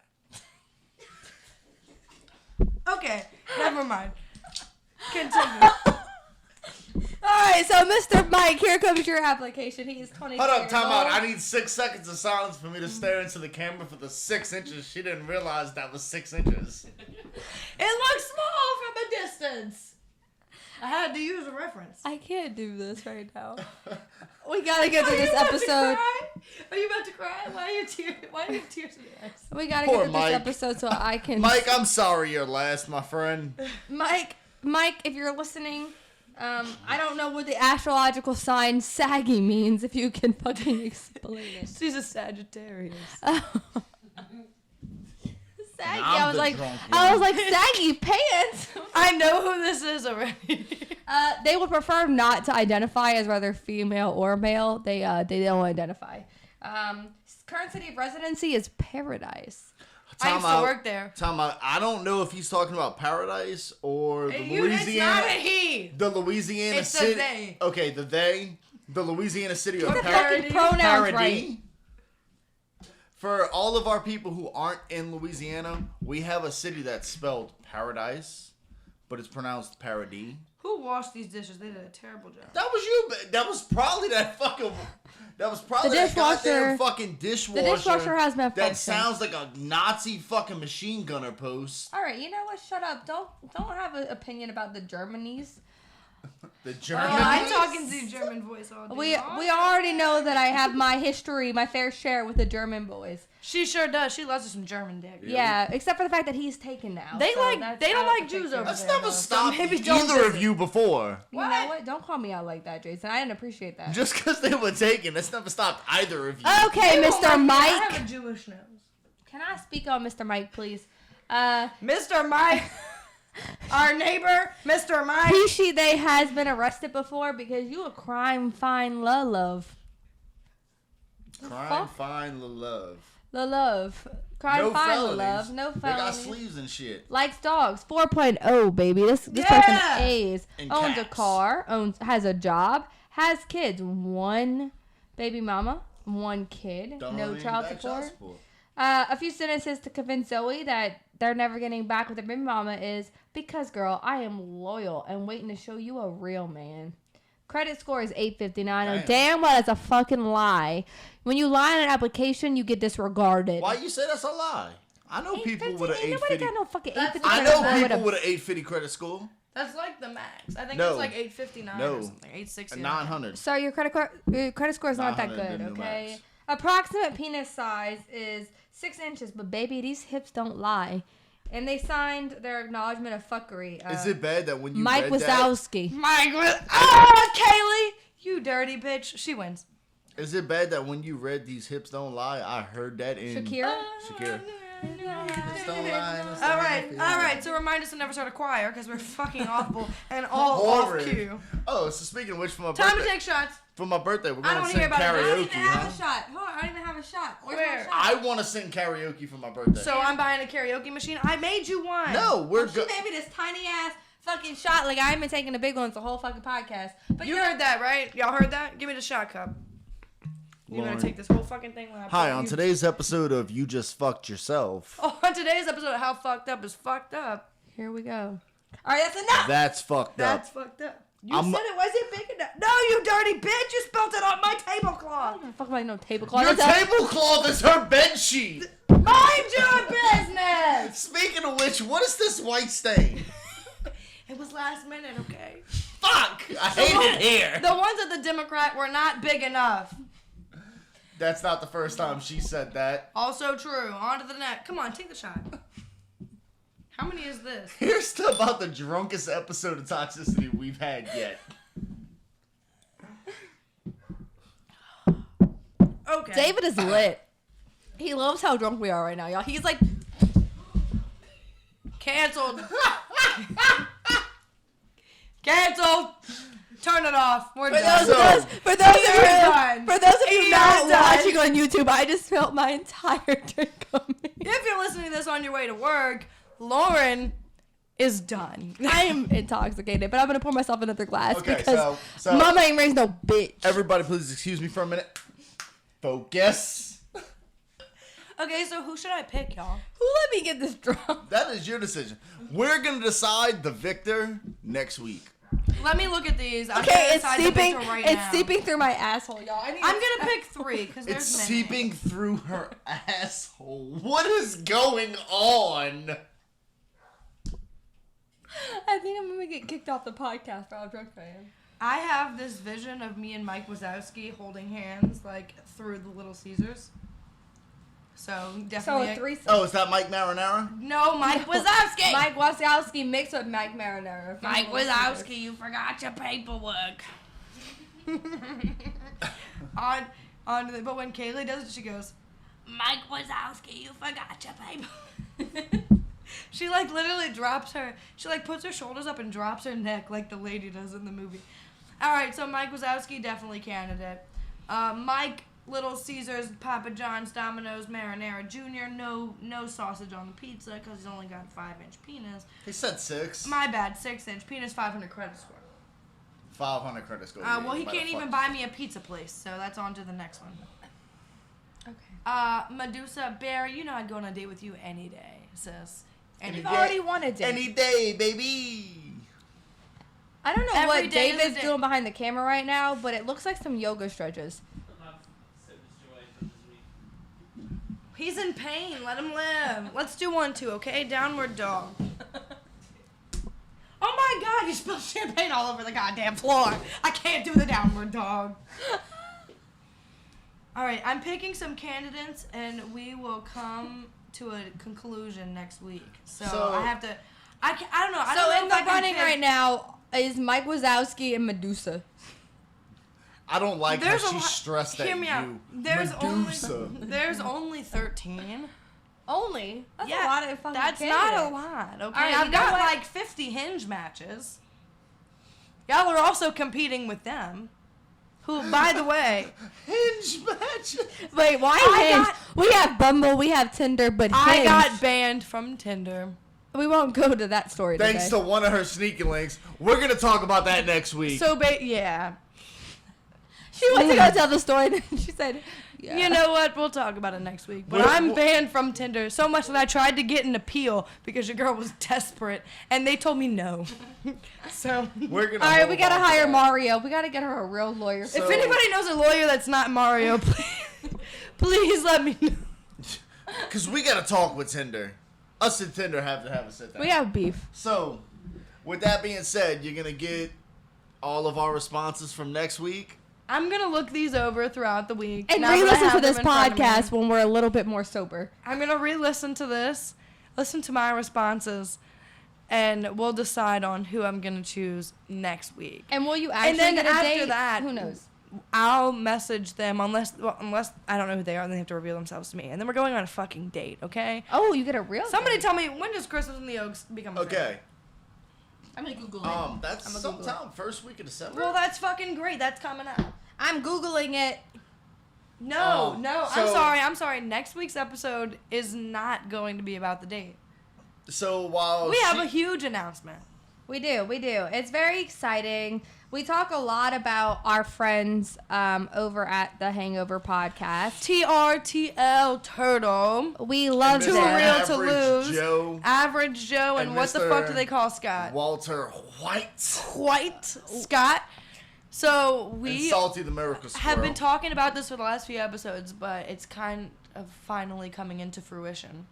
Okay, never mind. Continue. Alright, so Mr. Mike, here comes your application. He is 22 Hold up, years time out. old. I need 6 seconds of silence for me to stare into the camera for the 6 inches. She didn't realize that was 6 inches. It looks small from a distance. I had to use a reference. I can't do this right now. We gotta get through this episode. Are you about to cry? Why are you tears? Why are you tears in your eyes? We gotta Poor get through Mike. this episode so I can. Mike, I'm sorry you're last, my friend. Mike, if you're listening, I don't know what the astrological sign saggy means. If you can fucking explain it. She's a Sagittarius. Saggy. I'm I was the like, drunk saggy pants. I know who this is already. They would prefer not to identify as whether female or male. They don't identify. current city of residency is Paradise. I used to work there. I don't know if he's talking about Paradise or the It's not a he. The Louisiana It's city. the they. Okay, the Louisiana city of Get the fucking pronouns Paradis. right. For all of our people who aren't in Louisiana, we have a city that's spelled Paradise, but it's pronounced Paradis. Who washed these dishes? They did a terrible job. That was you. That was probably that fucking. That was probably The that goddamn dishwasher- fucking dishwasher. The dishwasher has malfunctioned. That sounds like a Nazi fucking machine gunner post. All right, you know what? Shut up. Don't have an opinion about the Germanies. The Oh, German. I'm talking to German voice all day We long. already know that I have my history, my fair share with the German boys. She sure does. She loves some German dick. Yeah, except for the fact that he's taken now. They so like- that's they don't out of like the Jews picture. over That's there, never though. stopped Maybe don't either of visit. you before. You know what? Don't call me out like that, Jason. I didn't appreciate that. Just because they were taken, that's never stopped either of you. Okay, They don't Mr. like me. I Mike. have a Jewish nose. Can I speak on Mr. Mike, please? Mr. Mike, our neighbor, Mr. Mike. He, she, they has been arrested before because you a crime fine love. Crime, fuck? fine, love. Love. Crime No fine felonies. love. No They got felonies. sleeves and shit. Likes dogs. 4.0, baby. This Yeah! person A's. And Owns a cats. car. Has a job. Has kids. 1 baby mama. 1 kid. Don't no even child back support. A few sentences to convince Zoe that they're never getting back with their baby mama is, because, girl, I am loyal and waiting to show you a real man. Credit score is 859. Oh, Damn. damn well, that's a fucking lie. When you lie on an application, you get disregarded. Why you say that's a lie? I know people with an 850, ain't nobody 850. got no fucking That's- 850. I credit know score people a- with an 850 credit score. That's like the max. I think No. it's like 859 No. or something. 860. 900. So your credit score is not that 900 good, the new okay? max. Approximate penis size is 6 inches, but baby, these hips don't lie. And they signed their acknowledgement of fuckery. Is it bad that when you Mike read that? Wazowski. Mike was. Kaylee! You dirty bitch. She wins. Is it bad that when you read these hips don't lie? I heard that in Shakira? Shakira. Hips don't lie. All right. So remind us to never start a choir because we're fucking awful and all off Horrid. cue. Oh, so speaking of which, for my Time to birthday, take shots. we're I gonna don't sing wanna hear about it. I don't karaoke, even have huh? a shot. Hold on, I don't even have a shot. Where's Where? my shot? I want to sing karaoke for my birthday. So I'm buying a karaoke machine. I made you one. no, we're She good. made me this tiny ass fucking shot. Like I ain't been taking the big ones the whole fucking podcast. But You know- heard that, right? Y'all heard that? Give me the shot cup. You're Lauren. gonna take this whole fucking thing. When I Hi, put on you- today's episode of You Just Fucked Yourself. Oh, on today's episode of How Fucked Up is Fucked Up. Here we go. All right, that's enough. That's fucked That's up. fucked up. You I'm- said it wasn't big enough. No, you dirty bitch! You spilled it on my tablecloth. Fuck like no tablecloth. Your That's a- tablecloth is her bed sheet. Mind your business. Speaking of which, what is this white stain? It was last minute, okay? Fuck! I hate it here. The ones at the Democrat were not big enough. That's not the first time she said that. Also true. On to the next. Come on, take the shot. How many is this? Here's to about the drunkest episode of Toxicity we've had yet. Okay. David is lit. He loves how drunk we are right now, y'all. He's like, Canceled. Canceled. Turn it off. We're for done. those, for those of you, done. for those of you You're not done. watching on YouTube, I just felt my entire drink coming. If you're listening to this on your way to work, Lauren is done. I am intoxicated, but I'm gonna pour myself another glass Okay, because so Mama ain't raised no bitch. everybody, please excuse me for a minute. Focus. Okay, so who should I pick, y'all? Who let me get this drunk? That is your decision. We're gonna decide the victor next week. Let me look at these. I'm Okay, gonna it's decide the seeping. victor right It's now. seeping through my asshole, y'all. I'm gonna pick 3 because there's It's many. seeping through her asshole. What is going on? I think I'm gonna get kicked off the podcast for how drunk I am. I have this vision of me and Mike Wazowski holding hands like through the Little Caesars. So So definitely. a threesome. Oh, is that Mike Marinara? No, Mike Wazowski. Mike Wazowski mixed with Mike Marinara. Mike Wazowski, you forgot your paperwork. But when Kaylee does it, she goes, Mike Wazowski, you forgot your paperwork. She like literally drops her. She like puts her shoulders up and drops her neck like the lady does in the movie. All right, so Mike Wazowski definitely candidate. Mike Little Caesars, Papa John's, Domino's, Marinara Jr. No sausage on the pizza because he's only got a 5-inch penis. He said 6. My bad, 6-inch penis, 500 credit score. 500 credit score. Well, he can't even buy me a pizza place, so that's on to the next one. Okay. Medusa, Bear, you know I'd go on a date with you any day, sis. You've already won a date. Any day, baby. I don't know Every what day is a David's day. doing behind the camera right now, but it looks like some yoga stretches. He's in pain. Let him live. Let's do one, too, okay? Downward dog. Oh, my God. You spilled champagne all over the goddamn floor. I can't do the downward dog. All right. I'm picking some candidates, and we will come to a conclusion next week. So I have to... I don't know. I don't know in if the I can running pick- right now is Mike Wazowski and Medusa. I don't like There's how a she's lot- stressed at Hear me out. you. There's Medusa. only 13. Only? That's Yeah, a lot of fucking That's candidates. not a lot, okay? All right, I've you know got what? like 50 hinge matches. Y'all are also competing with them. Who, by the way, Hinge match. Wait, why I Hinge? got- We have Bumble, we have Tinder, but I Hinge. got banned from Tinder. We won't go to that story Thanks today. to one of her sneaky links. We're going to talk about that next week. So, yeah. She went to go tell the story, and then she said, yeah. You know what? We'll talk about it next week. But We'll- I'm we'll- banned from Tinder so much that I tried to get an appeal because your girl was desperate, and they told me no. So, We're gonna All right, hold we gotta on to hire that. Mario. We gotta get her a real lawyer. So- if anybody knows a lawyer that's not Mario, please let me know. Because we got to talk with Tinder. Us and Tinder have to have a sit down. We have beef. So, with that being said, you're going to get all of our responses from next week. I'm gonna look these over throughout the week. And now that I re-listen to have this them in front of me. podcast when we're a little bit more sober. I'm gonna re-listen to this, listen to my responses, and we'll decide on who I'm gonna choose next week. And will you actually then get a after date? that- Who knows? I'll message them unless I don't know who they are, and they have to reveal themselves to me. And then we're going on a fucking date, okay? Oh, you get a real Somebody date. tell me, when does Christmas in the Oaks become a thing? Okay. I'm gonna Google it. That's I'm gonna Google sometime first week of December. Well, that's fucking great. That's coming up. I'm Googling it. No, so- I'm sorry. Next week's episode is not going to be about the date. So while We have a huge announcement. We do. It's very exciting. We talk a lot about our friends over at the Hangover Podcast. TRTL Turtle. We love Too them. real to Average lose. Joe Average Joe, and And what the Mr. fuck do they call Scott? Walter White White Scott. So and we Salty the Miracle Squirrel. have been talking about this for the last few episodes, but it's kind of finally coming into fruition.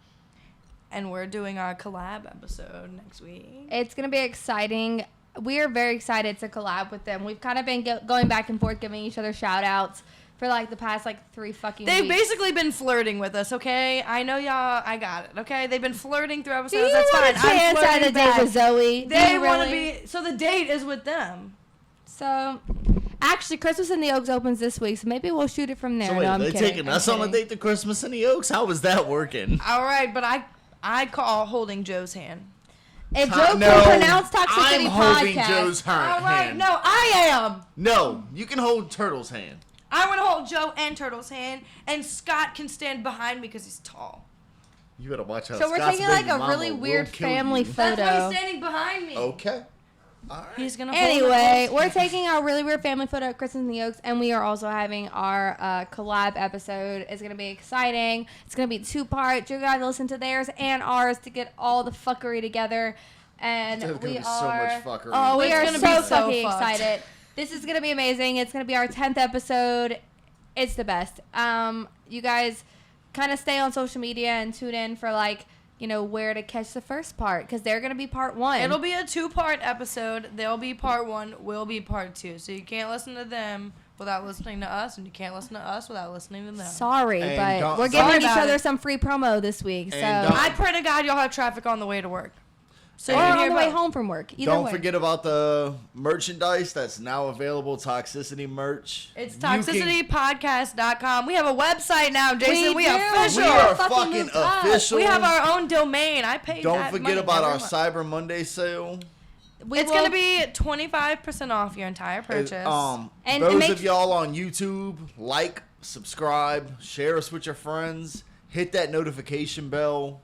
And we're doing our collab episode next week. It's going to be exciting. We are very excited to collab with them. We've kind of been going back and forth, giving each other shout outs for like the past like 3 fucking They've weeks. basically been flirting with us, okay? I know y'all, I got it, okay? They've been flirting through Do episodes. you That's want fine. a chance I'm at flirting a date back. with Zoe? Do They you want to really? be, so the date is with them. So, actually, Christmas in the Oaks opens this week, so maybe we'll shoot it from there. So wait, no, I'm they kidding. taking I'm us on a kidding. date to Christmas in the Oaks? How is that working? All right, but I call holding Joe's hand. If Joe No, can pronounce Toxicity I'm holding Podcast. Joe's hand. All right, no, I am. No, you can hold Turtle's hand. I want to hold Joe and Turtle's hand, and Scott can stand behind me because he's tall. You better watch out. So we're Scott's taking like baby a mama really will weird kill family you. photo. That's why he's standing behind me. Okay. All right. He's gonna. Anyway, hold we're taking our really weird family photo at Christmas in the Oaks, and we are also having our collab episode. It's going to be exciting. It's going to be 2-part. You're going to listen to theirs and ours to get all the fucking together. And There's gonna we be so are... much fuckery. Oh, we It's are gonna so be so fucking fucked. excited. This is going to be amazing. It's going to be our 10th episode. It's the best. You guys kind of stay on social media and tune in for like, you know, where to catch the first part, because they're going to be part 1. It'll be a 2-part episode. They'll be part 1. We'll be part 2. So you can't listen to them without listening to us, and you can't listen to us without listening to them. Sorry, And but don't- we're Sorry giving each about other it. some free promo this week. So And don't- I pray to God y'all have traffic on the way to work. So or you can on hear the way both. home from work. Either Don't way. forget about the merchandise that's now available. Toxicity merch. It's You can- toxicitypodcast.com. We have a website now, Jason. We do. official. We are fucking fucking moved up. official. We have our own domain. I paid Don't that forget money about our every month. Cyber Monday sale. It's going to be 25% off your entire purchase. And those make- of y'all on YouTube, like, subscribe, share us with your friends, hit that notification bell,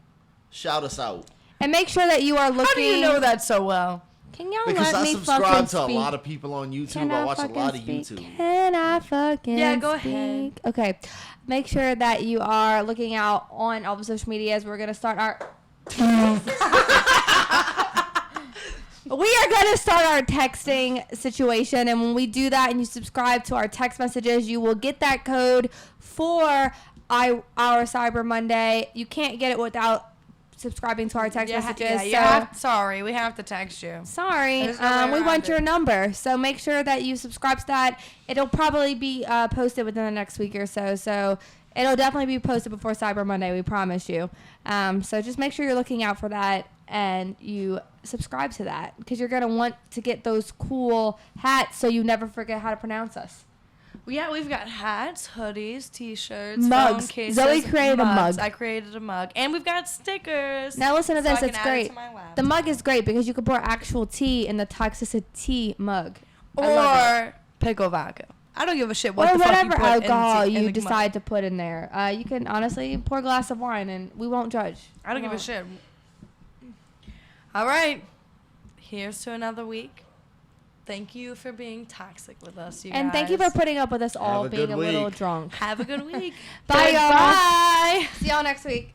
shout us out. And make sure that you are looking. How do you know that so well? Can y'all Because let I me subscribe fucking to a speak? lot of people on YouTube. Can I watch a fucking lot of speak? YouTube. Can I fucking Yeah, go speak? ahead. Okay. Make sure that you are looking out on all the social medias. We're going to start our... We are going to start our texting situation. And when we do that and you subscribe to our text messages, you will get that code for our Cyber Monday. You can't get it without subscribing to our text messages. Sorry, we have to text you. Sorry, There's no way we around want it. your number, so make sure that you subscribe to that. It'll probably be posted within the next week or so, so it'll definitely be posted before Cyber Monday, we promise you. So just make sure you're looking out for that and you subscribe to that, because you're going to want to get those cool hats so you never forget how to pronounce us. Yeah, we've got hats, hoodies, t-shirts, Mugs. phone cases, Zoe created a mugs. mug. I created a mug. And we've got stickers. Now listen to so this, I can it's add great. It to my laptop. The mug is great because you can pour actual tea in the Toxicitea mug. I love it. Or pickle vodka. I don't give a shit what Or the fuck whatever you put alcohol in you the mug. decide to put in there. You can honestly pour a glass of wine and we won't judge. I don't give a shit. All right. Here's to another week. Thank you for being toxic with us, you And guys. thank you for putting up with us all Have a being good a little week. drunk. Have a good week. Bye, y'all. Bye. See y'all next week.